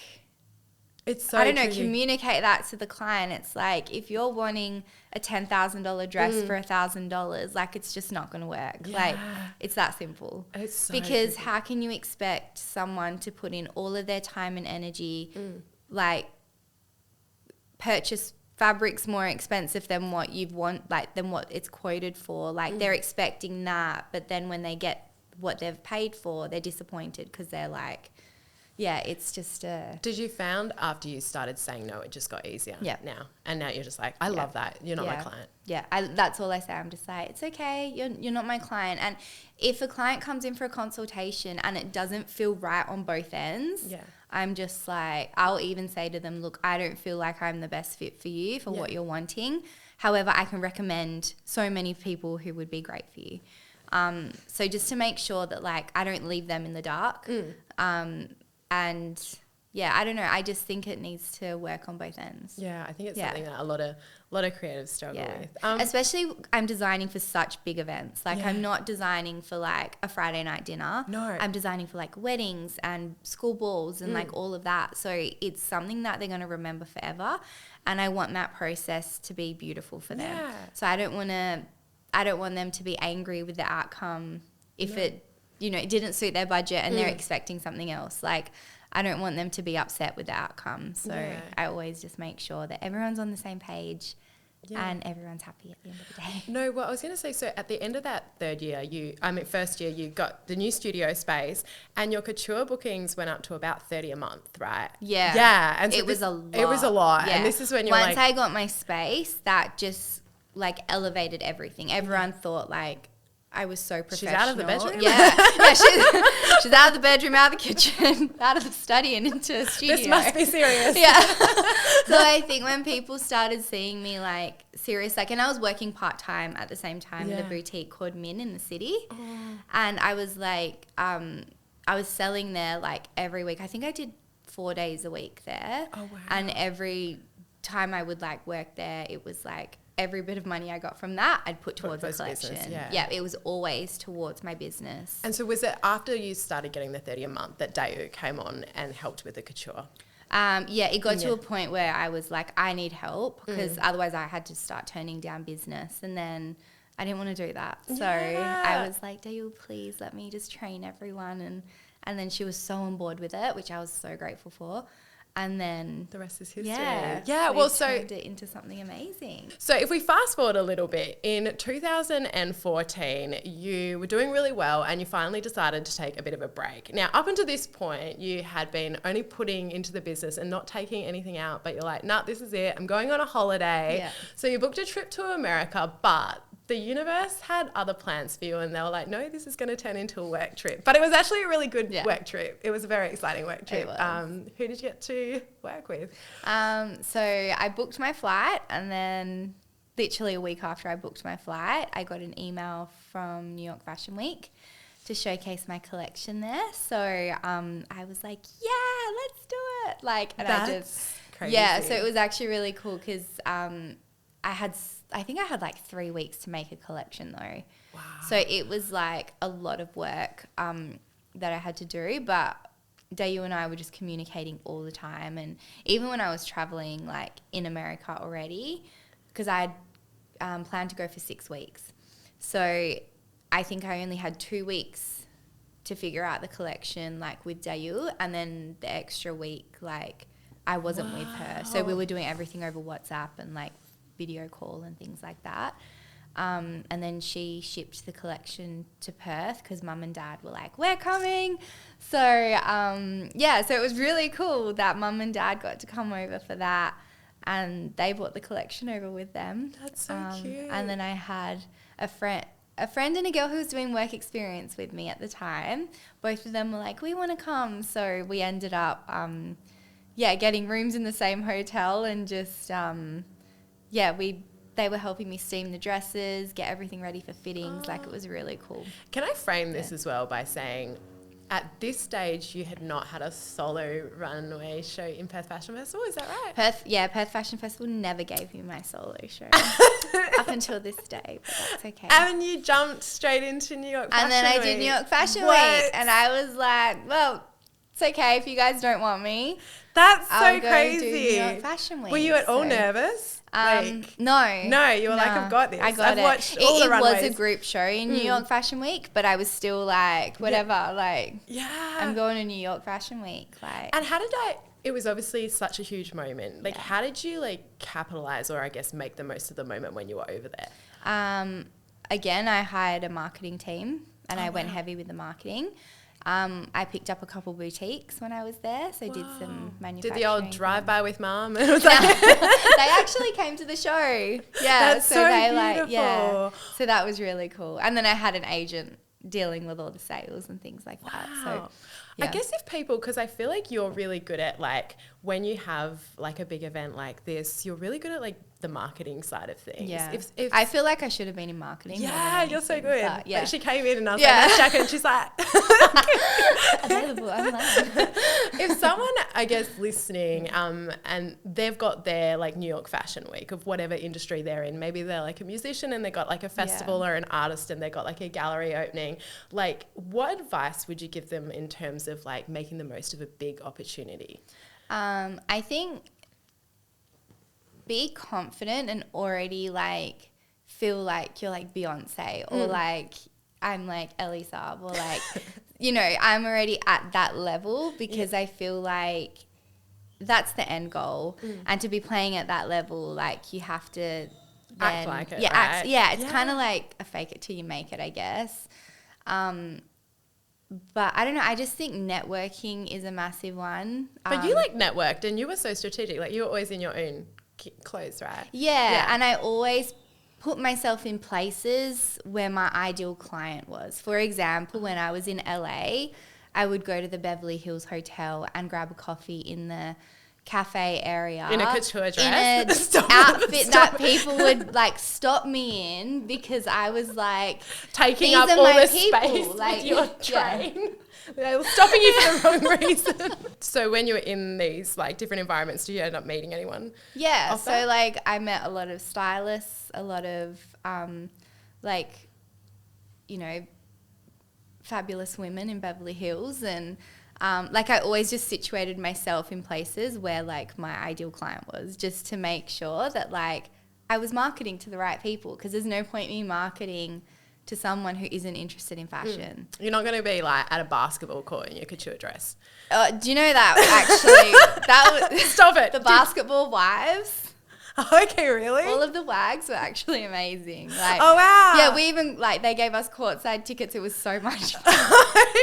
Speaker 3: it's so
Speaker 4: I don't know,
Speaker 3: tricky.
Speaker 4: communicate that to the client. It's like if you're wanting a $10,000 dress for $1,000, like it's just not going to work.
Speaker 3: Yeah.
Speaker 4: Like it's that simple.
Speaker 3: It's so
Speaker 4: because
Speaker 3: tricky.
Speaker 4: how can you expect someone to put in all of their time and energy, like purchase fabric's more expensive than what you've than what it's quoted for. Like they're expecting that, but then when they get what they've paid for, they're disappointed because they're like, yeah, it's just
Speaker 3: Did you found after you started saying no, it just got easier?
Speaker 4: Yeah.
Speaker 3: Now, and now you're just like, I love that. You're not my client.
Speaker 4: Yeah, that's all I say. I'm just like, it's okay. You're not my client. And if a client comes in for a consultation and it doesn't feel right on both ends, I'm just like, I'll even say to them, look, I don't feel like I'm the best fit for you for what you're wanting. However, I can recommend so many people who would be great for you. So just to make sure that like I don't leave them in the dark. And yeah, I don't know. I just think it needs to work on both ends.
Speaker 3: Yeah, I think it's something that a lot of creatives struggle with.
Speaker 4: Especially I'm designing for such big events. Like I'm not designing for like a Friday night dinner.
Speaker 3: No.
Speaker 4: I'm designing for like weddings and school balls and like all of that. So it's something that they're going to remember forever. And I want that process to be beautiful for them.
Speaker 3: Yeah.
Speaker 4: So I don't want them to be angry with the outcome if it didn't suit their budget and they're expecting something else. Like, I don't want them to be upset with the outcome. So I always just make sure that everyone's on the same page and everyone's happy at the end of the day.
Speaker 3: No, well, I was going to say, so at the end of that first year, you got the new studio space and your couture bookings went up to about 30 a month, right?
Speaker 4: Yeah.
Speaker 3: Yeah. And so
Speaker 4: it was a lot.
Speaker 3: It was a lot.
Speaker 4: Yeah.
Speaker 3: And this is when you're
Speaker 4: Once I got my space, that just like elevated everything. Everyone thought like, I was so professional.
Speaker 3: She's out of the bedroom?
Speaker 4: Yeah, she's out of the bedroom, out of the kitchen, out of the study and into a studio.
Speaker 3: This must be serious.
Speaker 4: Yeah. So I think when people started seeing me like serious, like, and I was working part-time at the same time at a boutique called Min in the city. And I was like, I was selling there like every week. I think I did 4 days a week there.
Speaker 3: Oh, wow.
Speaker 4: And every time I would like work there, it was like, every bit of money I got from that, I'd put towards a collection.
Speaker 3: Business,
Speaker 4: yeah, it was always towards my business.
Speaker 3: And so was it after you started getting the 30 a month that Dayu came on and helped with the couture?
Speaker 4: It got to a point where I was like, I need help because otherwise I had to start turning down business. And then I didn't want to do that. So I was like, Dayu, please let me just train everyone. And then she was so on board with it, which I was so grateful for. And then
Speaker 3: the rest is history.
Speaker 4: Yeah.
Speaker 3: Well,
Speaker 4: so turned it into something amazing.
Speaker 3: So if we fast forward a little bit, in 2014, you were doing really well and you finally decided to take a bit of a break. Now, up until this point, you had been only putting into the business and not taking anything out, but you're like, nah, this is it. I'm going on a holiday.
Speaker 4: Yeah.
Speaker 3: So you booked a trip to America, but the universe had other plans for you and they were like, no, this is going to turn into a work trip. But it was actually a really good work trip. It was a very exciting work trip. Who did you get to work with?
Speaker 4: So I booked my flight and then literally a week after I booked my flight, I got an email from New York Fashion Week to showcase my collection there. So I was like, yeah, let's do it. Like, and
Speaker 3: That's crazy.
Speaker 4: Yeah, so it was actually really cool because I think I had like 3 weeks to make a collection though.
Speaker 3: Wow.
Speaker 4: So it was like a lot of work that I had to do, but Dayu and I were just communicating all the time. And even when I was traveling like in America already, because I had planned to go for 6 weeks. So I think I only had 2 weeks to figure out the collection like with Dayu, and then the extra week like I wasn't with her, so we were doing everything over WhatsApp and like video call and things like that. And then she shipped the collection to Perth because mum and dad were like, we're coming. So so it was really cool that mum and dad got to come over for that, and they brought the collection over with them.
Speaker 3: That's so cute.
Speaker 4: And then I had a friend and a girl who was doing work experience with me at the time. Both of them were like, we want to come. So we ended up, getting rooms in the same hotel, and just, they were helping me steam the dresses, get everything ready for fittings. Like, it was really cool.
Speaker 3: Can I frame this as well by saying, at this stage, you had not had a solo runway show in Perth Fashion Festival, is that right?
Speaker 4: Perth Fashion Festival never gave me my solo show up until this day, but that's okay.
Speaker 3: And you jumped straight into New York Fashion Week.
Speaker 4: And then I did New York Fashion Week, and I was like, well, it's okay if you guys don't want me.
Speaker 3: That's so
Speaker 4: I'll go
Speaker 3: crazy.
Speaker 4: do New York Fashion Week.
Speaker 3: Were you at all nervous?
Speaker 4: No.
Speaker 3: No, you were like, I've got this.
Speaker 4: I got
Speaker 3: I've watched all the
Speaker 4: it
Speaker 3: runways.
Speaker 4: was a group show in New York Fashion Week, but I was still like, whatever, I'm going to New York Fashion Week.
Speaker 3: And how did it was obviously such a huge moment. Like, how did you capitalize, or I guess make the most of the moment when you were over there?
Speaker 4: Again, I hired a marketing team, and I went heavy with the marketing. I picked up a couple boutiques when I was there, so did some manufacturing.
Speaker 3: Did the old drive-by with mum? They
Speaker 4: They actually came to the show. Yeah,
Speaker 3: that's so they
Speaker 4: beautiful. So that was really cool. And then I had an agent dealing with all the sales and things like that. So
Speaker 3: I guess if people, because I feel like you're really good at when you have a big event like this, you're really good at the marketing side of things.
Speaker 4: Yeah.
Speaker 3: If
Speaker 4: I feel like I should have been in marketing.
Speaker 3: Yeah, you're so good.
Speaker 4: But, yeah.
Speaker 3: She came in and I was like, that's Jackie, and she's like,
Speaker 4: available online.
Speaker 3: if someone, I guess, listening, and they've got their New York Fashion Week of whatever industry they're in, maybe they're a musician and they got a festival or an artist and they got a gallery opening. What advice would you give them in terms of making the most of a big opportunity?
Speaker 4: I think be confident and already feel like you're Beyonce or I'm Ellie Saab or I'm already at that level because I feel like that's the end goal. And to be playing at that level, you have to
Speaker 3: act like it,
Speaker 4: right? It's kind of like a fake it till you make it, I guess. But I don't know. I just think networking is a massive one.
Speaker 3: But you networked and you were so strategic. You were always in your own clothes, right?
Speaker 4: Yeah. And I always put myself in places where my ideal client was. For example, when I was in LA, I would go to the Beverly Hills Hotel and grab a coffee in the cafe area
Speaker 3: in a couture dress,
Speaker 4: in an outfit that people would stop me in because I was
Speaker 3: taking
Speaker 4: these
Speaker 3: up
Speaker 4: are
Speaker 3: all
Speaker 4: my
Speaker 3: the
Speaker 4: people.
Speaker 3: space with your train. They were stopping you for the wrong reason. So when you were in these different environments, do you end up meeting anyone?
Speaker 4: Yeah, so I met a lot of stylists, a lot of fabulous women in Beverly Hills, and I always just situated myself in places where my ideal client was, just to make sure that I was marketing to the right people, because there's no point me marketing to someone who isn't interested in fashion.
Speaker 3: You're not going to be at a basketball court in your couture dress.
Speaker 4: Do you know that actually? That was
Speaker 3: Stop it.
Speaker 4: The basketball wives.
Speaker 3: Okay, really?
Speaker 4: All of the wags were actually amazing.
Speaker 3: Oh, wow.
Speaker 4: Yeah, we even, they gave us courtside tickets. It was so much fun.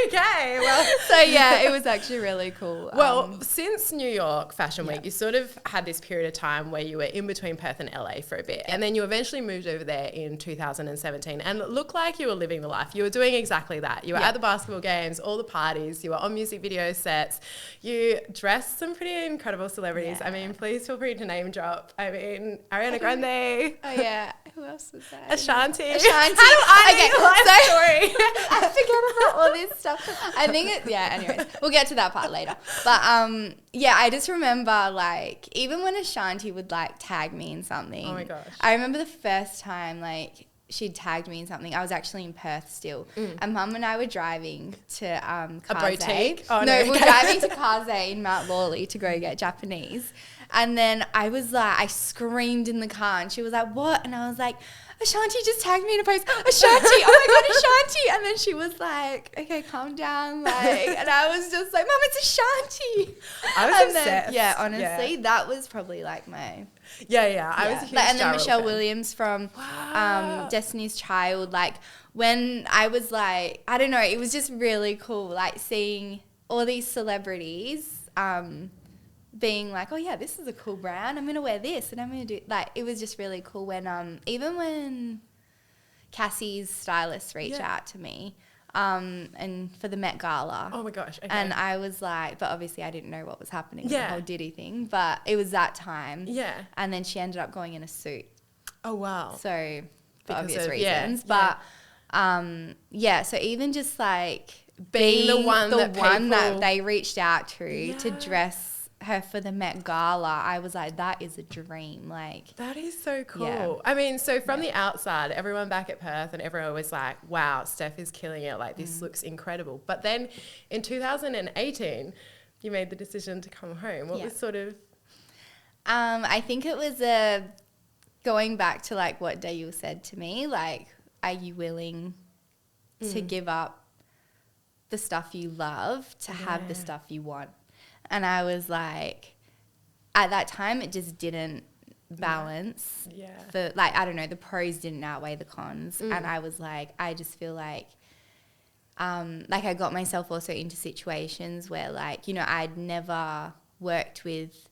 Speaker 3: Okay, well.
Speaker 4: So, yeah, it was actually really cool.
Speaker 3: Well, since New York Fashion Week, you sort of had this period of time where you were in between Perth and LA for a bit. And then you eventually moved over there in 2017. And it looked like you were living the life. You were doing exactly that. You were at the basketball games, all the parties. You were on music video sets. You dressed some pretty incredible celebrities.
Speaker 4: Yeah.
Speaker 3: I mean, please feel free to name drop. I mean, Ariana Grande.
Speaker 4: Oh, yeah. Who else was that?
Speaker 3: Ashanti.
Speaker 4: Ashanti.
Speaker 3: How do I know your life story?
Speaker 4: I forget about all this stuff. I think anyways, we'll get to that part later. But I just remember even when Ashanti would tag me in something.
Speaker 3: Oh my gosh.
Speaker 4: I remember the first time she'd tagged me in something. I was actually in Perth still. And Mum and I were driving to Kaze.
Speaker 3: A boutique? Oh,
Speaker 4: no, we were driving to Kaze in Mount Lawley to go get Japanese. And then I was like, I screamed in the car and she was like, what? And I was like, Ashanti just tagged me in a post. Ashanti, oh my God, Ashanti. And then she was like, okay, calm down. Like, and I was just like, Mum, it's Ashanti.
Speaker 3: I was obsessed.
Speaker 4: Yeah, honestly, that was probably like my...
Speaker 3: I was a huge
Speaker 4: and then
Speaker 3: Daryl
Speaker 4: Michelle
Speaker 3: fan.
Speaker 4: Williams from Destiny's Child. Like, when I was like, I don't know, it was just really cool, like seeing all these celebrities being like, oh yeah, this is a cool brand, I'm gonna wear this and I'm gonna do, like, it was just really cool when even when Cassie's stylist reached out to me and for the Met Gala.
Speaker 3: Oh my gosh. Okay.
Speaker 4: And I was like, but obviously I didn't know what was happening with the whole Diddy thing, but it was that time.
Speaker 3: Yeah.
Speaker 4: And then she ended up going in a suit.
Speaker 3: Oh wow.
Speaker 4: So for
Speaker 3: Because
Speaker 4: obvious
Speaker 3: of-
Speaker 4: reasons.
Speaker 3: yeah,
Speaker 4: But so even just like
Speaker 3: Being the one that people-
Speaker 4: they reached out to dress her for the Met Gala, I was like, that is a dream. Like,
Speaker 3: That is so cool.
Speaker 4: Yeah.
Speaker 3: I mean, so from the outside, everyone back at Perth and everyone was like, wow, Steph is killing it. Like, this looks incredible. But then in 2018, you made the decision to come home. What was sort of...
Speaker 4: I think it was going back to like what Dayu said to me, like, are you willing to give up the stuff you love to have the stuff you want? And I was like, at that time, it just didn't balance.
Speaker 3: Yeah.
Speaker 4: For, like, I don't know, the pros didn't outweigh the cons. And I was like, I just feel like I got myself also into situations where, like, you know, I'd never worked with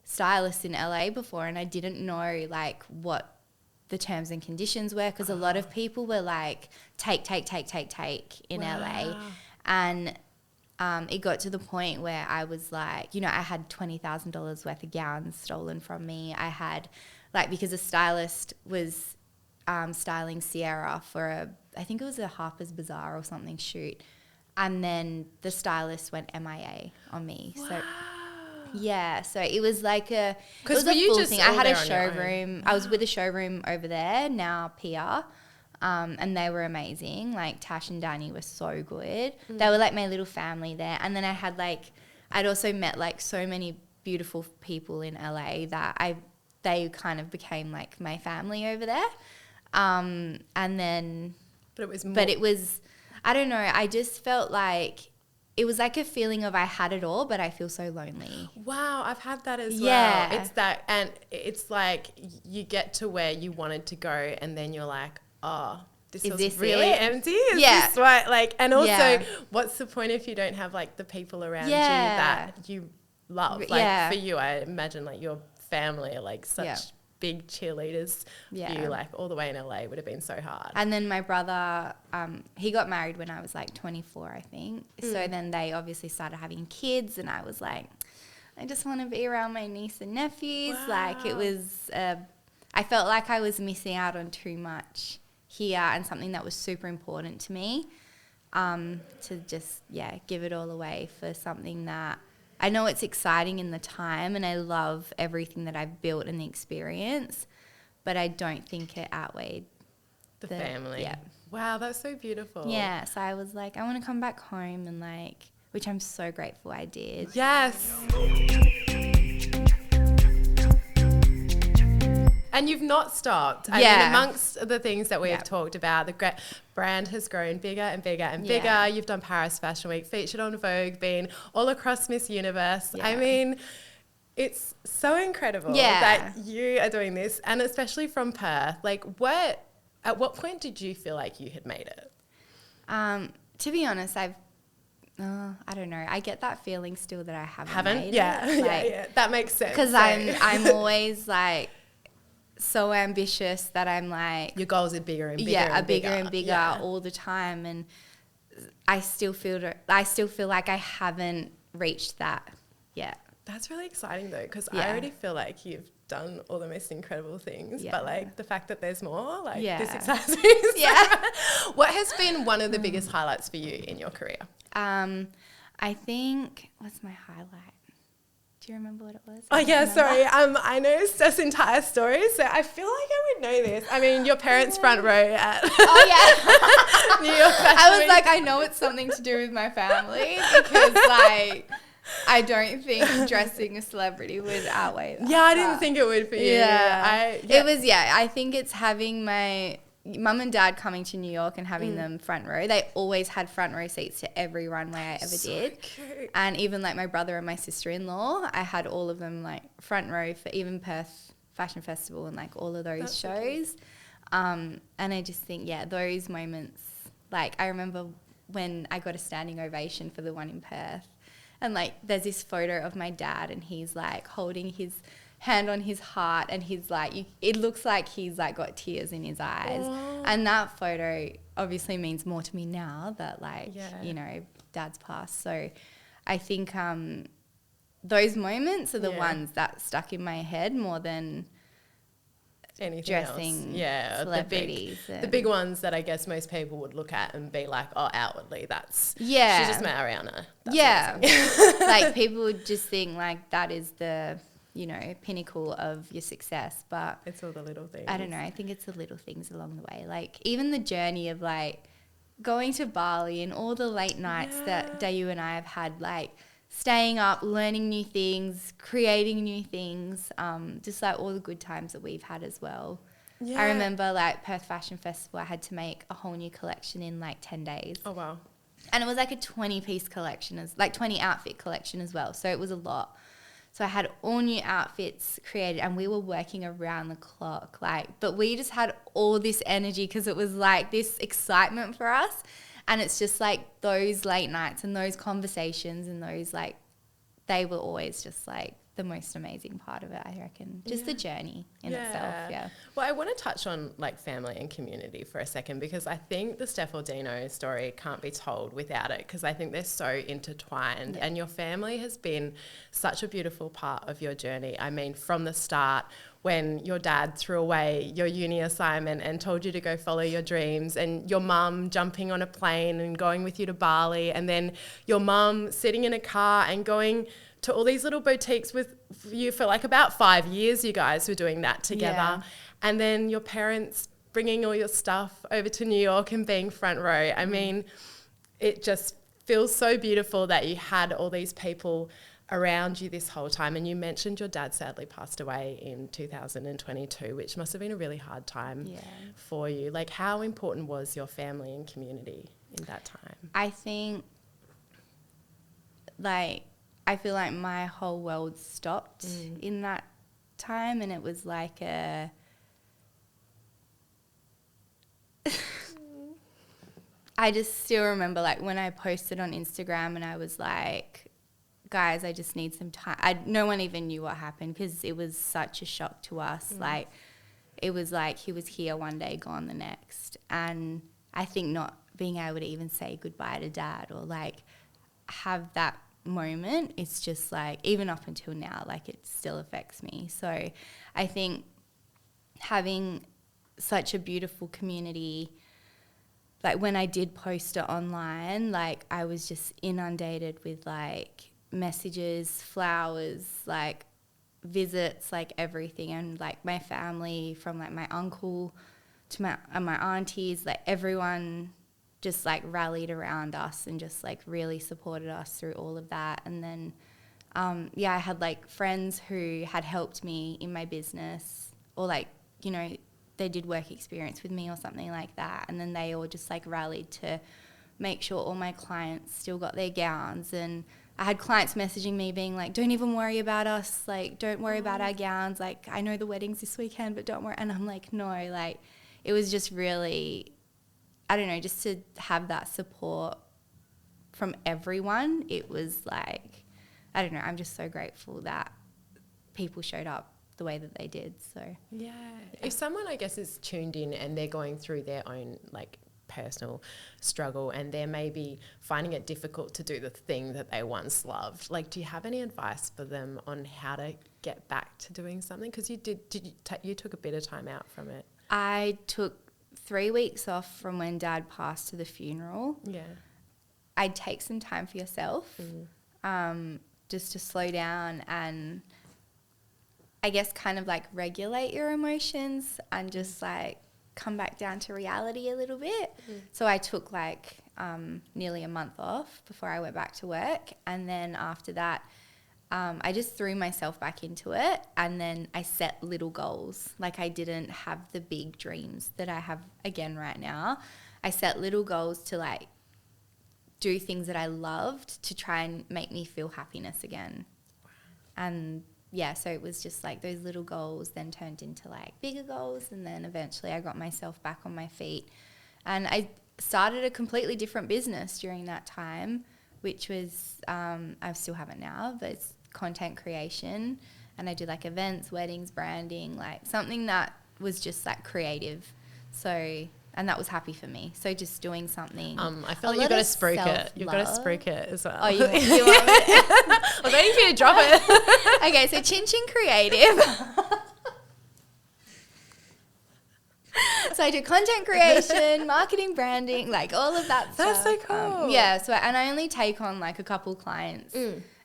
Speaker 4: stylists in LA before and I didn't know, like, what the terms and conditions were, because a lot of people were like, take in LA. And it got to the point where I was like, you know, I had $20,000 worth of gowns stolen from me. I had, like, because a stylist was styling Sierra for I think it was a Harper's Bazaar or something shoot. And then the stylist went MIA on me. Wow. So yeah, so it was like it was a full thing. I had a showroom. I was with a showroom over there, now PR. And they were amazing. Like, Tash and Danny were so good. They were like my little family there. And then I had I'd also met like so many beautiful people in LA that they kind of became like my family over there. And then, but it was, I don't know. I just felt like it was like a feeling of I had it all, but I feel so lonely.
Speaker 3: Wow, I've had that as
Speaker 4: Yeah.
Speaker 3: well. It's that, and it's like you get to where you wanted to go and then you're like, oh, this is really empty. Is this what, like, and also what's the point if you don't have like the people around you that you love? Like for you, I imagine like your family are like such big cheerleaders for you, like all the way in LA would have been so hard.
Speaker 4: And then my brother, he got married when I was like 24, I think. So then they obviously started having kids and I was like, I just want to be around my niece and nephews.
Speaker 3: Wow.
Speaker 4: Like, it was, I felt like I was missing out on too much here and something that was super important to me, to just, give it all away for something that I know it's exciting in the time and I love everything that I've built and the experience, but I don't think it outweighed
Speaker 3: the family.
Speaker 4: Yeah.
Speaker 3: Wow, that's so beautiful.
Speaker 4: Yeah, so I was like, I want to come back home and like, which I'm so grateful I did.
Speaker 3: Yes. And you've not stopped. I mean, amongst the things that we have talked about, the brand has grown bigger and bigger and bigger. You've done Paris Fashion Week, featured on Vogue, been all across Miss Universe. I mean, it's so incredible that you are doing this, and especially from Perth. Like, at what point did you feel like you had made it?
Speaker 4: To be honest, I don't know. I get that feeling still that I haven't made
Speaker 3: it.
Speaker 4: Like,
Speaker 3: that makes sense.
Speaker 4: Because I'm always like so ambitious that I'm like,
Speaker 3: your goals are bigger and bigger.
Speaker 4: Bigger and bigger all the time, and I still feel like I haven't reached that yet.
Speaker 3: That's really exciting though, because I already feel like you've done all the most incredible things, but like the fact that there's more, like this excites me. What has been one of the biggest highlights for you in your career?
Speaker 4: I think, what's my highlight? Do you remember what it was?
Speaker 3: Oh yeah, sorry. I know Steph's entire story, so I feel like I would know this. I mean, your parents' front row at New York Fashion
Speaker 4: I was
Speaker 3: Week.
Speaker 4: like, I know it's something to do with my family because like I don't think dressing a celebrity would outweigh that.
Speaker 3: Yeah, I didn't think it would for you.
Speaker 4: Yeah. It was, I think it's having my mum and dad coming to New York and having them front row. They always had front row seats to every runway I ever did.
Speaker 3: Cute.
Speaker 4: And even like my brother and my sister-in-law, I had all of them like front row for even Perth Fashion Festival and like all of those shows. And I just think, those moments, like I remember when I got a standing ovation for the one in Perth. And like there's this photo of my dad and he's like holding his hand on his heart and he's like, it looks like he's like got tears in his eyes.
Speaker 3: Aww.
Speaker 4: And that photo obviously means more to me now that like, you know, dad's passed. So I think those moments are the ones that stuck in my head more than
Speaker 3: anything
Speaker 4: dressing
Speaker 3: else.
Speaker 4: celebrities.
Speaker 3: The big ones that I guess most people would look at and be like, oh, outwardly that's she just met Ariana. That's
Speaker 4: like people would just think like that is the, you know, pinnacle of your success, but
Speaker 3: it's all the little things.
Speaker 4: I don't know, I think it's the little things along the way, like even the journey of like going to Bali and all the late nights that Dayu and I have had, like staying up, learning new things, creating new things, just like all the good times that we've had as well. I remember like Perth Fashion Festival, I had to make a whole new collection in like 10 days.
Speaker 3: Oh, wow.
Speaker 4: And it was like a 20-piece collection, like 20 outfit collection as well. So it was a lot. So I had all new outfits created and we were working around the clock, like, but we just had all this energy because it was like this excitement for us. And it's just like those late nights and those conversations and those like, they were always just like the most amazing part of it, I reckon. Just the journey in itself,
Speaker 3: Well, I want to touch on like family and community for a second because I think the Steph Audino story can't be told without it because I think they're so intertwined and your family has been such a beautiful part of your journey. I mean, from the start when your dad threw away your uni assignment and told you to go follow your dreams and your mum jumping on a plane and going with you to Bali and then your mum sitting in a car and going to all these little boutiques with you for like about 5 years, you guys were doing that together.
Speaker 4: Yeah.
Speaker 3: And then your parents bringing all your stuff over to New York and being front row. I mean, it just feels so beautiful that you had all these people around you this whole time. And you mentioned your dad sadly passed away in 2022, which must have been a really hard time for you. Like, how important was your family and community in that time?
Speaker 4: I think, like, I feel like my whole world stopped in that time, and it was like a I just still remember like when I posted on Instagram and I was like, guys, I just need some time. No one even knew what happened because it was such a shock to us. Like, it was like he was here one day, gone the next. And I think not being able to even say goodbye to dad or like have that moment, it's just like, even up until now, like it still affects me. So I think having such a beautiful community, like when I did post it online, like I was just inundated with like messages, flowers, like visits, like everything. And like my family, from like my uncle to my aunties, like everyone just like rallied around us and just like really supported us through all of that. And then, I had like friends who had helped me in my business or like, you know, they did work experience with me or something like that. And then they all just like rallied to make sure all my clients still got their gowns. And I had clients messaging me being like, don't even worry about us. Like, don't worry about our gowns. Like, I know the wedding's this weekend, but don't worry. And I'm like, no, like it was just really, I don't know, just to have that support from everyone. It was like, I don't know, I'm just so grateful that people showed up the way that they did. So
Speaker 3: if someone I guess is tuned in and they're going through their own like personal struggle and they're maybe finding it difficult to do the thing that they once loved, like do you have any advice for them on how to get back to doing something? Because you took a bit of time out from it.
Speaker 4: I took 3 weeks off from when dad passed to the funeral. I'd take some time for yourself, just to slow down and I guess kind of like regulate your emotions and just like come back down to reality a little bit. So I took like nearly a month off before I went back to work. And then after that, I just threw myself back into it, and then I set little goals. Like, I didn't have the big dreams that I have again right now. I set little goals to like do things that I loved to try and make me feel happiness again. Wow. And yeah, so it was just like those little goals then turned into like bigger goals, and then eventually I got myself back on my feet. And I started a completely different business during that time, which was, I still have it now, but it's content creation. And I do like events, weddings, branding, like something that was just like creative. So, and that was happy for me. So just doing something.
Speaker 3: I feel like you've got to spruik it. You've got to spruik it as well.
Speaker 4: Oh, you want me? I
Speaker 3: was waiting for you to drop it.
Speaker 4: Okay, so Chin Chin Creative. So I do content creation, marketing, branding, like all of that stuff.
Speaker 3: That's so cool.
Speaker 4: Yeah, so and I only take on like a couple clients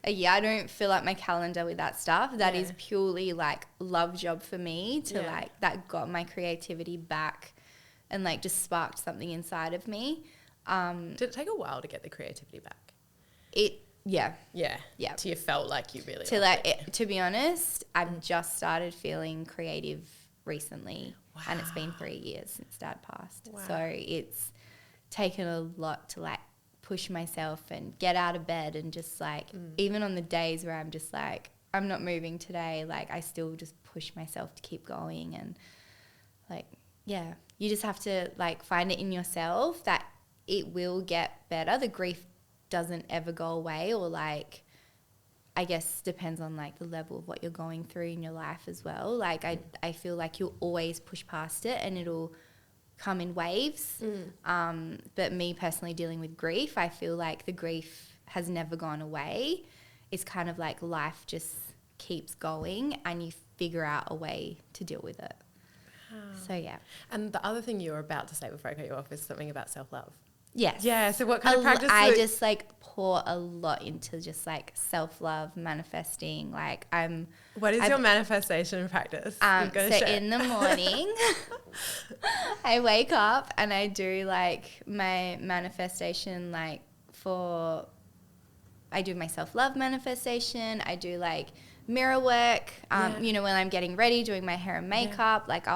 Speaker 4: a year. I don't fill up my calendar with that stuff. That is purely like love job for me to like, that got my creativity back and like just sparked something inside of me.
Speaker 3: Did it take a while to get the creativity back?
Speaker 4: Yeah.
Speaker 3: Till you felt like you really
Speaker 4: To be honest, I've just started feeling creative recently. Wow. And it's been 3 years since Dad passed. Wow. So it's taken a lot to like push myself and get out of bed, and just like even on the days where I'm just like, I'm not moving today, like I still just push myself to keep going. And like, yeah, you just have to like find it in yourself that it will get better. The grief doesn't ever go away, or like, I guess depends on like the level of what you're going through in your life as well. Like I feel like you'll always push past it and it'll come in waves. But me personally dealing with grief, I feel like the grief has never gone away. It's kind of like life just keeps going and you figure out a way to deal with it. So yeah.
Speaker 3: And the other thing you were about to say before I cut you off is something about self-love.
Speaker 4: Yes.
Speaker 3: Yeah, so what kind of practice?
Speaker 4: I just like pour a lot into just like self-love, manifesting. Like
Speaker 3: What is your manifestation practice?
Speaker 4: So in the morning, I wake up and I do like my manifestation, like I do my self-love manifestation. I do like mirror work, you know, when I'm getting ready, doing my hair and makeup, like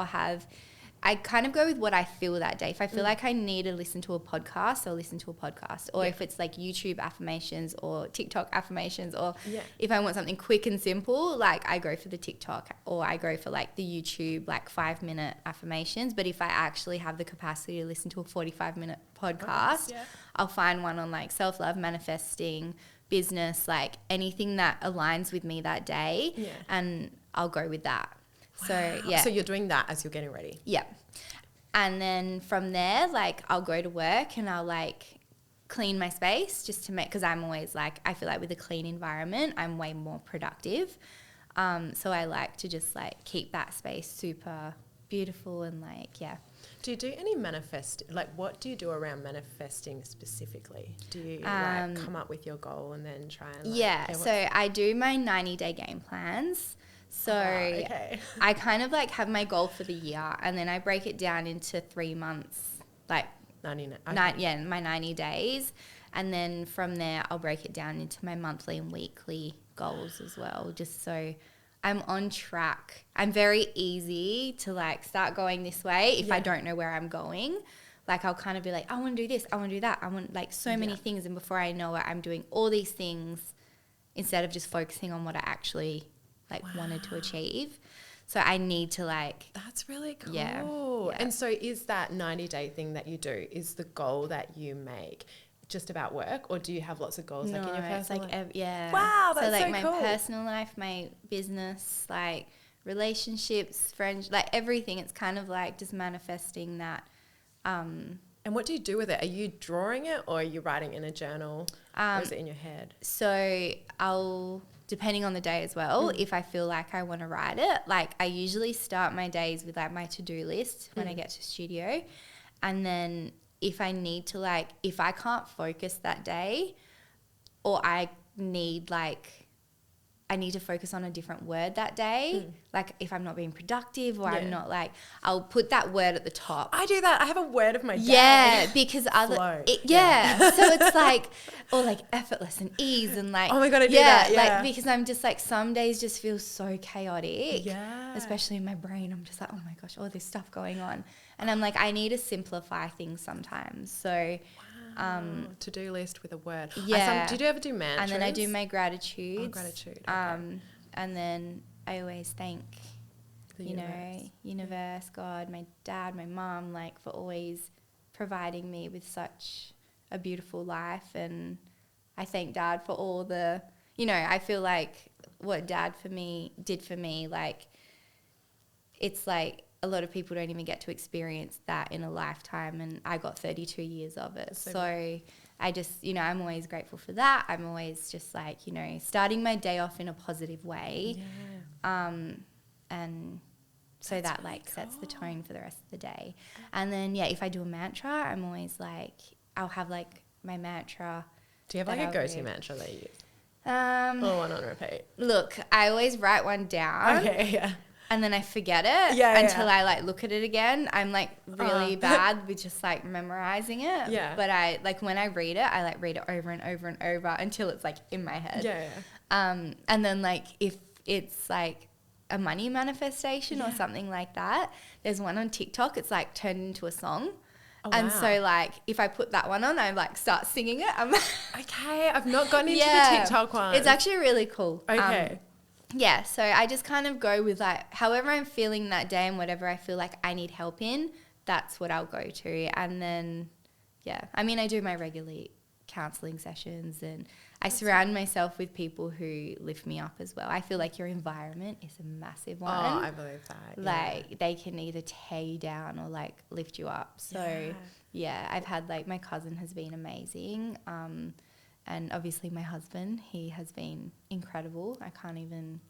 Speaker 4: I kind of go with what I feel that day. If I feel like I need to listen to a podcast, I'll listen to a podcast. Or if it's like YouTube affirmations or TikTok affirmations, or if I want something quick and simple, like I go for the TikTok, or I go for like the YouTube like 5-minute affirmations. But if I actually have the capacity to listen to a 45-minute podcast, I'll find one on like self-love, manifesting, business, like anything that aligns with me that day, and I'll go with that. So
Speaker 3: So you're doing that as you're getting ready.
Speaker 4: Yeah. And then from there, like I'll go to work and I'll like clean my space just to make, because I'm always like, I feel like with a clean environment, I'm way more productive. So I like to just like keep that space super beautiful and like,
Speaker 3: Do you do any what do you do around manifesting specifically? Do you like come up with your goal and then try and
Speaker 4: so I do my 90-day game plans. So I kind of like have my goal for the year, and then I break it down into 3 months, like my 90 days. And then from there, I'll break it down into my monthly and weekly goals as well, just so I'm on track. I'm very easy to like start going this way if I don't know where I'm going. Like I'll kind of be like, I want to do this, I want to do that. I want like so many things. And before I know it, I'm doing all these things instead of just focusing on what I actually wanted to achieve. So I need to like...
Speaker 3: That's really cool.
Speaker 4: Yeah.
Speaker 3: And so is that 90-day thing that you do, is the goal that you make just about work, or do you have lots of goals in your personal life?
Speaker 4: Wow,
Speaker 3: that's
Speaker 4: so like
Speaker 3: so cool.
Speaker 4: My personal life, my business, like relationships, friends, like everything. It's kind of like just manifesting that.
Speaker 3: And what do you do with it? Are you drawing it, or are you writing in a journal, or is it in your head?
Speaker 4: So I'll... depending on the day as well, if I feel like I want to write it, like I usually start my days with like my to-do list when I get to studio. And then if I need to like, if I can't focus that day, or I need like I need to focus on a different word that day. Like if I'm not being productive or I'm not like, I'll put that word at the top.
Speaker 3: I do that. I have a word of my day.
Speaker 4: Yeah, because other,
Speaker 3: Flow.
Speaker 4: so it's like, or like effortless and ease and like,
Speaker 3: oh my God, I do that. Yeah.
Speaker 4: Like, because I'm just like, some days just feel so chaotic.
Speaker 3: Yeah.
Speaker 4: Especially in my brain. I'm just like, oh my gosh, all this stuff going on. And I'm like, I need to simplify things sometimes. So,
Speaker 3: to-do list with a word.
Speaker 4: Yeah.
Speaker 3: Did you ever do mantras?
Speaker 4: and then I do my gratitudes.
Speaker 3: Oh, gratitude. Okay.
Speaker 4: And then I always thank,
Speaker 3: The
Speaker 4: you know,
Speaker 3: universe.
Speaker 4: universe, God, my dad, my mum, like for always providing me with such a beautiful life. And I thank Dad for all the, you know, I feel like what Dad did for me, like it's like a lot of people don't even get to experience that in a lifetime, and I got 32 years of it. So I just, you know, I'm always grateful for that. I'm always just like, you know, starting my day off in a positive way.
Speaker 3: Yeah.
Speaker 4: And so that really like sets the tone for the rest of the day. And then, yeah, if I do a mantra, I'm always like, I'll have like my mantra.
Speaker 3: Do you have like a go-to mantra that you use? Or one on repeat?
Speaker 4: Look, I always write one down.
Speaker 3: Okay, yeah.
Speaker 4: And then I forget it until I like look at it again. I'm like really bad with just like memorizing it.
Speaker 3: Yeah.
Speaker 4: But I like when I read it, I like read it over and over and over until it's like in my head.
Speaker 3: Yeah.
Speaker 4: And then like if it's like a money manifestation or something like that, there's one on TikTok. It's like turned into a song.
Speaker 3: Oh,
Speaker 4: and
Speaker 3: wow.
Speaker 4: so like if I put that one on, I like start singing it.
Speaker 3: Okay, I've not gotten into the TikTok one.
Speaker 4: It's actually really cool.
Speaker 3: Okay.
Speaker 4: Yeah, so I just kind of go with like however I'm feeling that day and whatever I feel like I need help in, that's what I'll go to. And then, yeah, I mean, I do my regular counselling sessions and I surround myself with people who lift me up as well. I feel like your environment is a massive one.
Speaker 3: Oh, I believe that.
Speaker 4: Like they can either tear you down or like lift you up. So, yeah, I've had like my cousin has been amazing. And obviously my husband, he has been incredible. I can't even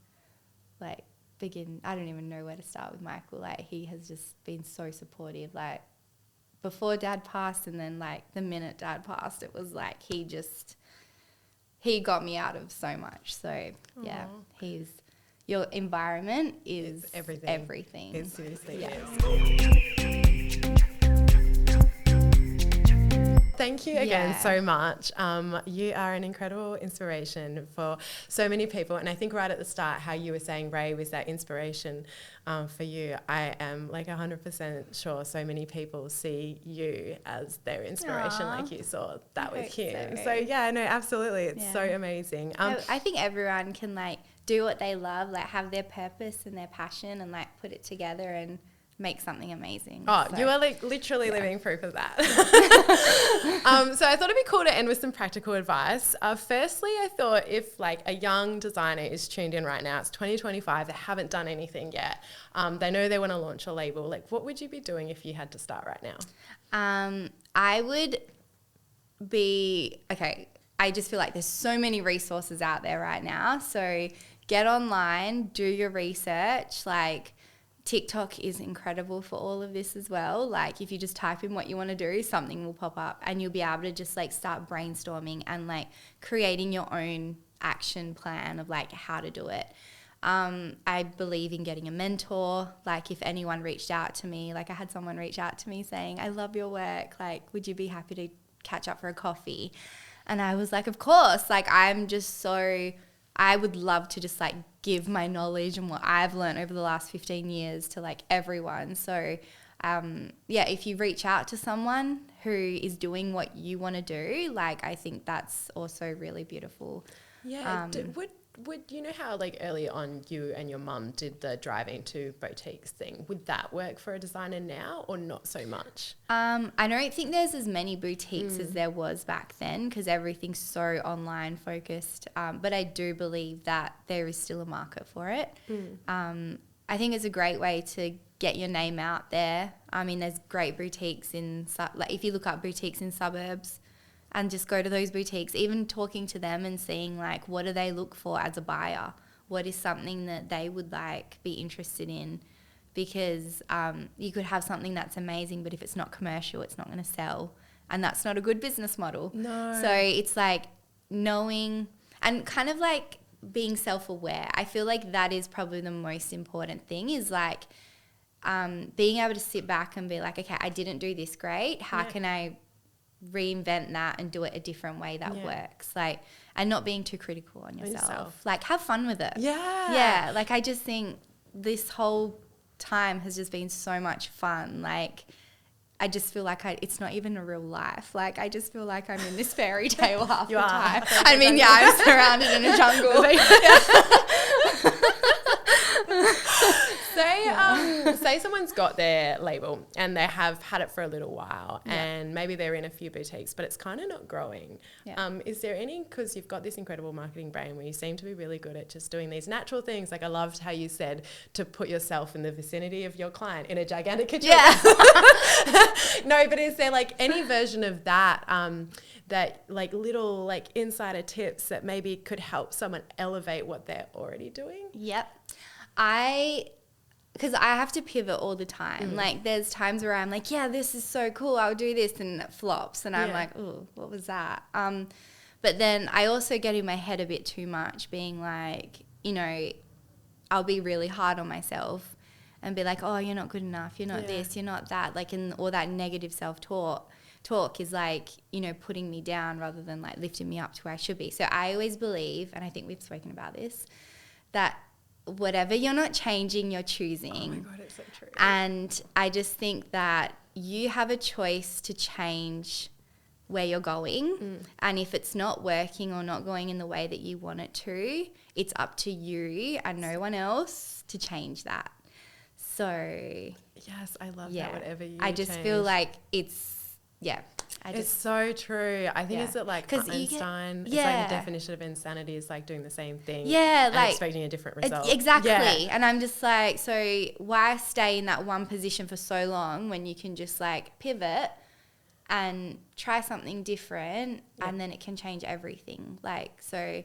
Speaker 4: like begin. I don't even know where to start with Michael. Like he has just been so supportive. Like before Dad passed and then like the minute Dad passed, it was like he got me out of so much. So yeah, your environment is everything.
Speaker 3: It seriously is. Thank you again so much. You are an incredible inspiration for so many people. And I think right at the start, how you were saying Ray was that inspiration for you. I am like 100% sure so many people see you as their inspiration, like you saw that with him. So yeah, no, absolutely. It's so amazing.
Speaker 4: I think everyone can like do what they love, like have their purpose and their passion and like put it together and make something amazing.
Speaker 3: Oh, so, you are like literally living proof of that. So I thought it'd be cool to end with some practical advice. Firstly, I thought if like a young designer is tuned in right now, it's 2025, they haven't done anything yet. They know they want to launch a label. Like what would you be doing if you had to start right now?
Speaker 4: I would be, I just feel like there's so many resources out there right now. So get online, do your research, like TikTok is incredible for all of this as well. Like if you just type in what you want to do, something will pop up and you'll be able to just like start brainstorming and like creating your own action plan of like how to do it. I believe in getting a mentor. Like if anyone reached out to me, like I had someone reach out to me saying, I love your work. Like, would you be happy to catch up for a coffee? And I was like, of course. Like I'm just so, I would love to just like give my knowledge and what I've learned over the last 15 years to like everyone. So if you reach out to someone who is doing what you want to do, like I think that's also really beautiful.
Speaker 3: Yeah. Would you know how like early on you and your mum did the driving to boutiques thing? Would that work for a designer now or not so much?
Speaker 4: I don't think there's as many boutiques as there was back then because everything's so online focused. But I do believe that there is still a market for it. I think it's a great way to get your name out there. I mean, there's great boutiques like if you look up boutiques in suburbs, and just go to those boutiques, even talking to them and seeing like what do they look for as a buyer? What is something that they would like be interested in? Because you could have something that's amazing, but if it's not commercial, it's not going to sell. And that's not a good business model.
Speaker 3: No.
Speaker 4: So it's like knowing and kind of like being self-aware. I feel like that is probably the most important thing, is like being able to sit back and be like, okay, I didn't do this great. How can I reinvent that and do it a different way that works? Like, and not being too critical on yourself. Like, have fun with it. Yeah. Like, I just think this whole time has just been so much fun. Like, I just feel like it's not even a real life. Like, I just feel like I'm in this fairy tale half the time. I mean, I'm surrounded in a jungle.
Speaker 3: Say someone's got their label and they have had it for a little while and maybe they're in a few boutiques, but it's kind of not growing. Is there any, because you've got this incredible marketing brain where you seem to be really good at just doing these natural things. Like, I loved how you said to put yourself in the vicinity of your client in a gigantic couture. No, but is there like any version of that, that like little like insider tips that maybe could help someone elevate what they're already doing?
Speaker 4: Because I have to pivot all the time. Like, there's times where I'm like, yeah, this is so cool, I'll do this, and it flops. And I'm like, oh, what was that? But then I also get in my head a bit too much, being like, you know, I'll be really hard on myself and be like, oh, you're not good enough, you're not this, you're not that. Like, and all that negative self-talk is like, you know, putting me down rather than like lifting me up to where I should be. So I always believe, and I think we've spoken about this, that whatever you're not changing, you're choosing. Oh my God, it's so true. And I just think that you have a choice to change where you're going. And if it's not working or not going in the way that you want it to, it's up to you and no one else to change that. So
Speaker 3: yes, I love that. Whatever you
Speaker 4: I just
Speaker 3: change.
Speaker 4: feel like it's
Speaker 3: so true. I think it's like Einstein. It's like the definition of insanity is like doing the same thing. And like expecting a different result.
Speaker 4: Exactly. And I'm just like, so why stay in that one position for so long when you can just like pivot and try something different and then it can change everything. Like, so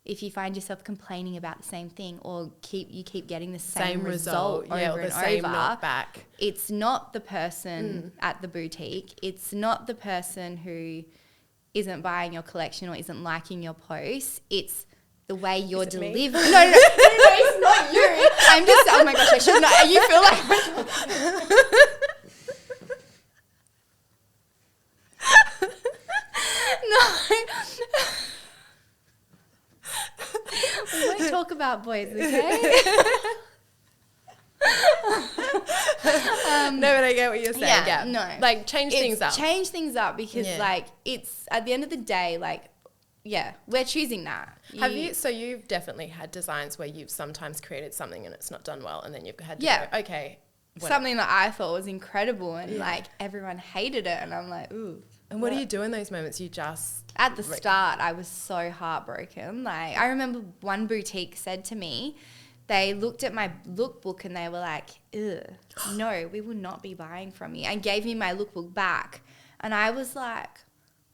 Speaker 4: if you find yourself complaining about the same thing or you keep getting the same result over and over,
Speaker 3: knockback.
Speaker 4: It's not the person at the boutique. It's not the person who isn't buying your collection or isn't liking your posts. It's the way you're delivering. No, it's not you. I'm just, oh my gosh, I should not. You feel like... We won't talk about boys, okay?
Speaker 3: No, but I get what you're saying.
Speaker 4: No.
Speaker 3: Like, change things up.
Speaker 4: Change things up because, like, it's at the end of the day, like, we're choosing that.
Speaker 3: So you've definitely had designs where you've sometimes created something and it's not done well and then you've had to go, okay. Whatever.
Speaker 4: Something that I thought was incredible and, like, everyone hated it and I'm like, ooh.
Speaker 3: And what do you do in those moments? You just...
Speaker 4: At the start, I was so heartbroken. Like, I remember one boutique said to me, they looked at my lookbook and they were like, ugh, no, we will not be buying from you, and gave me my lookbook back. And I was like,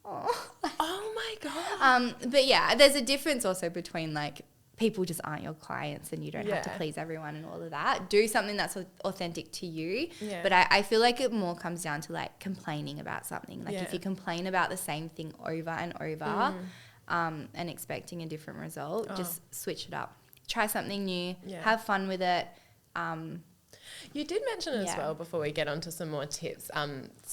Speaker 4: oh.
Speaker 3: Oh, my God.
Speaker 4: But, yeah, there's a difference also between, like, people just aren't your clients and you don't have to please everyone and all of that. Do something that's authentic to you. Yeah. But I feel like it more comes down to like complaining about something. Like if you complain about the same thing over and over and expecting a different result, just switch it up. Try something new. Yeah. Have fun with it.
Speaker 3: You did mention as well, before we get on to some more tips,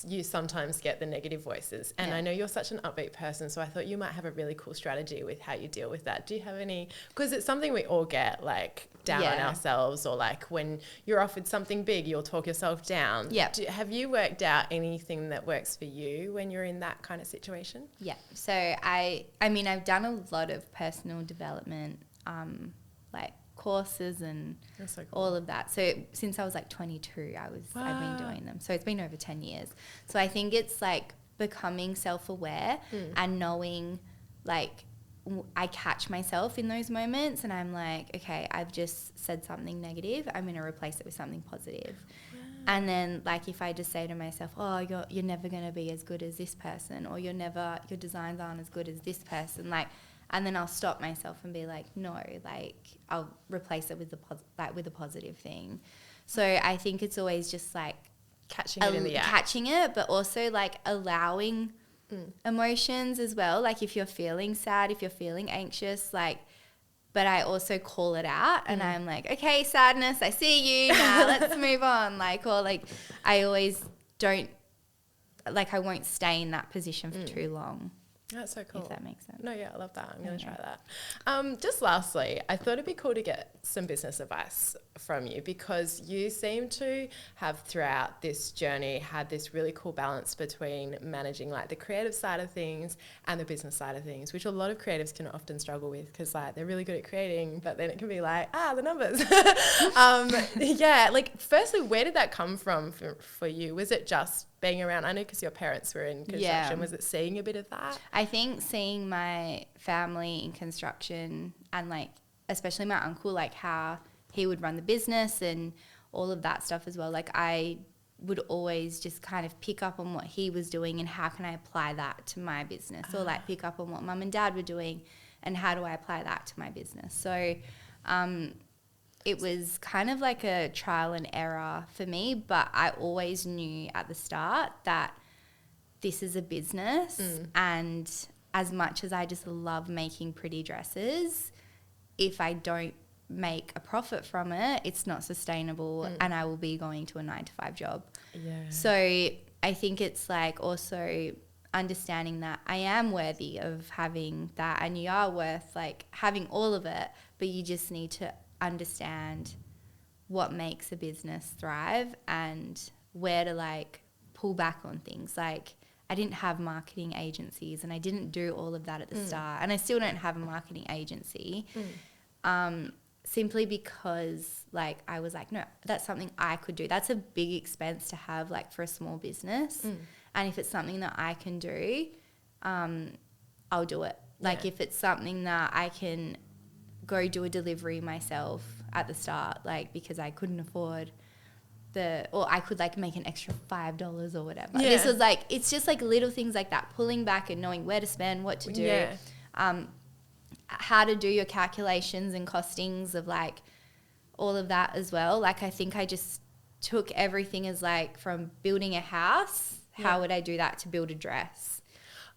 Speaker 3: you sometimes get the negative voices. And I know you're such an upbeat person, so I thought you might have a really cool strategy with how you deal with that. Do you have any? Because it's something we all get, like, down on ourselves, or like when you're offered something big, you'll talk yourself down. Yeah. Have you worked out anything that works for you when you're in that kind of situation? Yeah.
Speaker 4: So I mean, I've done a lot of personal development, like courses and so cool. All of that. So since I was like 22, I've been doing them. So it's been over 10 years. So I think it's like becoming self-aware and knowing, like, I catch myself in those moments and I'm like, okay, I've just said something negative. I'm going to replace it with something positive. Wow. And then, like, if I just say to myself, oh, you're never going to be as good as this person, or your designs aren't as good as this person, like, and then I'll stop myself and be like, no, like, I'll replace it with with a positive thing. So I think it's always just like
Speaker 3: catching it in the act.
Speaker 4: Catching it, but also like allowing emotions as well. Like if you're feeling sad, if you're feeling anxious, like but I also call it out and I'm like, okay, sadness, I see you now, let's move on. Like, or like, I always don't, like, I won't stay in that position for too long.
Speaker 3: That's so cool.
Speaker 4: If that makes sense.
Speaker 3: No, yeah, I love that. I'm going to try that. Just lastly, I thought it'd be cool to get some business advice from you, because you seem to have throughout this journey had this really cool balance between managing like the creative side of things and the business side of things, which a lot of creatives can often struggle with, because like they're really good at creating, but then it can be like, the numbers. Yeah, like firstly, where did that come from for you? Was it just being around, I know because your parents were in construction, was it seeing a bit of that?
Speaker 4: I think seeing my family in construction and like, especially my uncle, like how he would run the business and all of that stuff as well. Like I would always just kind of pick up on what he was doing and how can I apply that to my business, or like pick up on what mum and dad were doing and how do I apply that to my business. So it was kind of like a trial and error for me, but I always knew at the start that this is a business, and as much as I just love making pretty dresses, if I don't make a profit from it, it's not sustainable and I will be going to a 9-to-5 job.
Speaker 3: Yeah.
Speaker 4: So I think it's like also understanding that I am worthy of having that, and you are worth like having all of it, but you just need to understand what makes a business thrive and where to like pull back on things. Like I didn't have marketing agencies and I didn't do all of that at the start, and I still don't have a marketing agency, simply because like I was like, no, that's something I could do. That's a big expense to have like for a small business, and if it's something that I can do, I'll do it. Like if it's something that I can go do a delivery myself at the start, like because I couldn't afford or I could like make an extra $5 or whatever. Yeah. This was like, it's just like little things like that, pulling back and knowing where to spend, what to do, how to do your calculations and costings of like all of that as well. Like I think I just took everything as like from building a house, how would I do that to build a dress?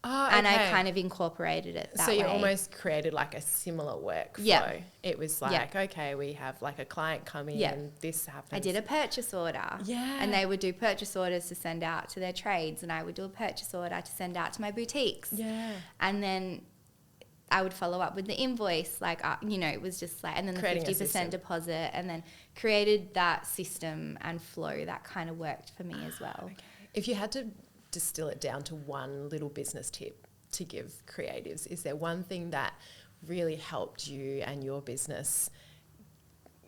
Speaker 4: Oh, okay. And I kind of incorporated it that way. So you
Speaker 3: almost created like a similar workflow. Yeah. It was like, okay, we have like a client come in and this happens.
Speaker 4: I did a purchase order. Yeah. And they would do purchase orders to send out to their trades, and I would do a purchase order to send out to my boutiques. Yeah. And then I would follow up with the invoice, like, you know, it was just like, and then creating the 50% deposit, and then created that system and flow that kind of worked for me as well. Okay.
Speaker 3: If you had to distill it down to one little business tip to give creatives, is there one thing that really helped you and your business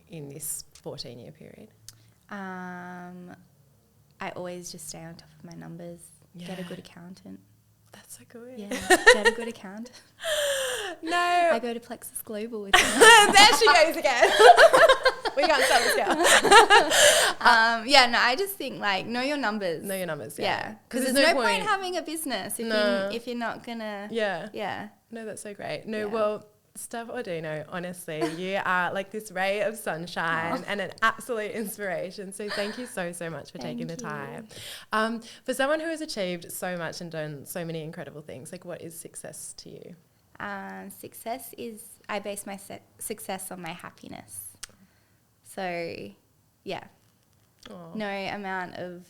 Speaker 3: in this 14-year period?
Speaker 4: I always just stay on top of my numbers. Get a good accountant.
Speaker 3: That's so good.
Speaker 4: Yeah, get a good accountant.
Speaker 3: No.
Speaker 4: I go to Plexus Global with them.
Speaker 3: There she goes again. We can't stop this girl.
Speaker 4: I just think like know your numbers.
Speaker 3: Know your numbers,
Speaker 4: yeah. Because there's no point having a business if you're not gonna.
Speaker 3: Yeah.
Speaker 4: Yeah.
Speaker 3: No, that's so great. No, well, Steph Audino, honestly, you are like this ray of sunshine and an absolute inspiration. So thank you so, so much for taking the time. For someone who has achieved so much and done so many incredible things, like what is success to you?
Speaker 4: Success is, I base my success on my happiness. So, yeah. Aww. No amount of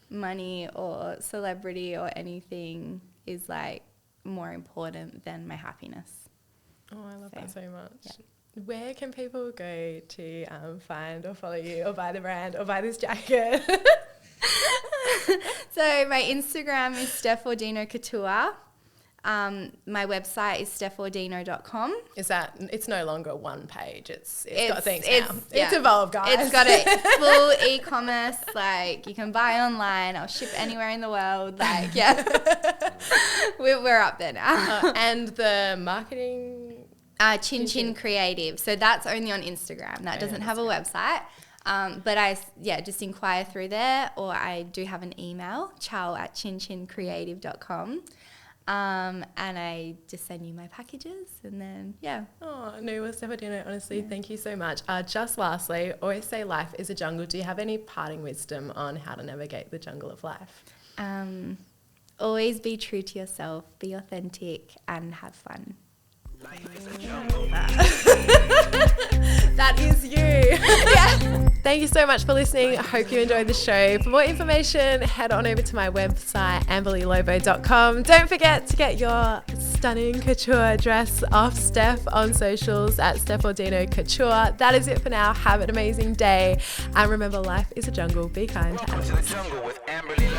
Speaker 4: money or celebrity or anything is like more important than my happiness.
Speaker 3: Oh, I love that so much. Yeah. Where can people go to find or follow you or buy the brand or buy this jacket?
Speaker 4: So my Instagram is Steph Audino Couture. My website is stephaudino.com.
Speaker 3: Is that, it's no longer one page, it's got things now. It's evolved, guys.
Speaker 4: It's got a full e-commerce, like you can buy online, I'll ship anywhere in the world, like we're up there now.
Speaker 3: And the marketing?
Speaker 4: Chin Chin Creative, so that's only on Instagram, that doesn't have a website. But I just inquire through there, or I do have an email, chow@chinchincreative.com. And I just send you my packages, and then,
Speaker 3: Oh, no, well, Steph Audino, honestly, thank you so much. Just lastly, always say life is a jungle. Do you have any parting wisdom on how to navigate the jungle of life?
Speaker 4: Always be true to yourself, be authentic, and have fun.
Speaker 3: That is you. Yeah. Thank you so much for listening. I hope you enjoyed the show. For more information, head on over to my website, amberlylobo.com. Don't forget to get your stunning couture dress off Steph on socials at Steph Audino Couture. That is it for now. Have an amazing day. And remember, life is a jungle. Be kind to
Speaker 1: Welcome to the jungle with Amberly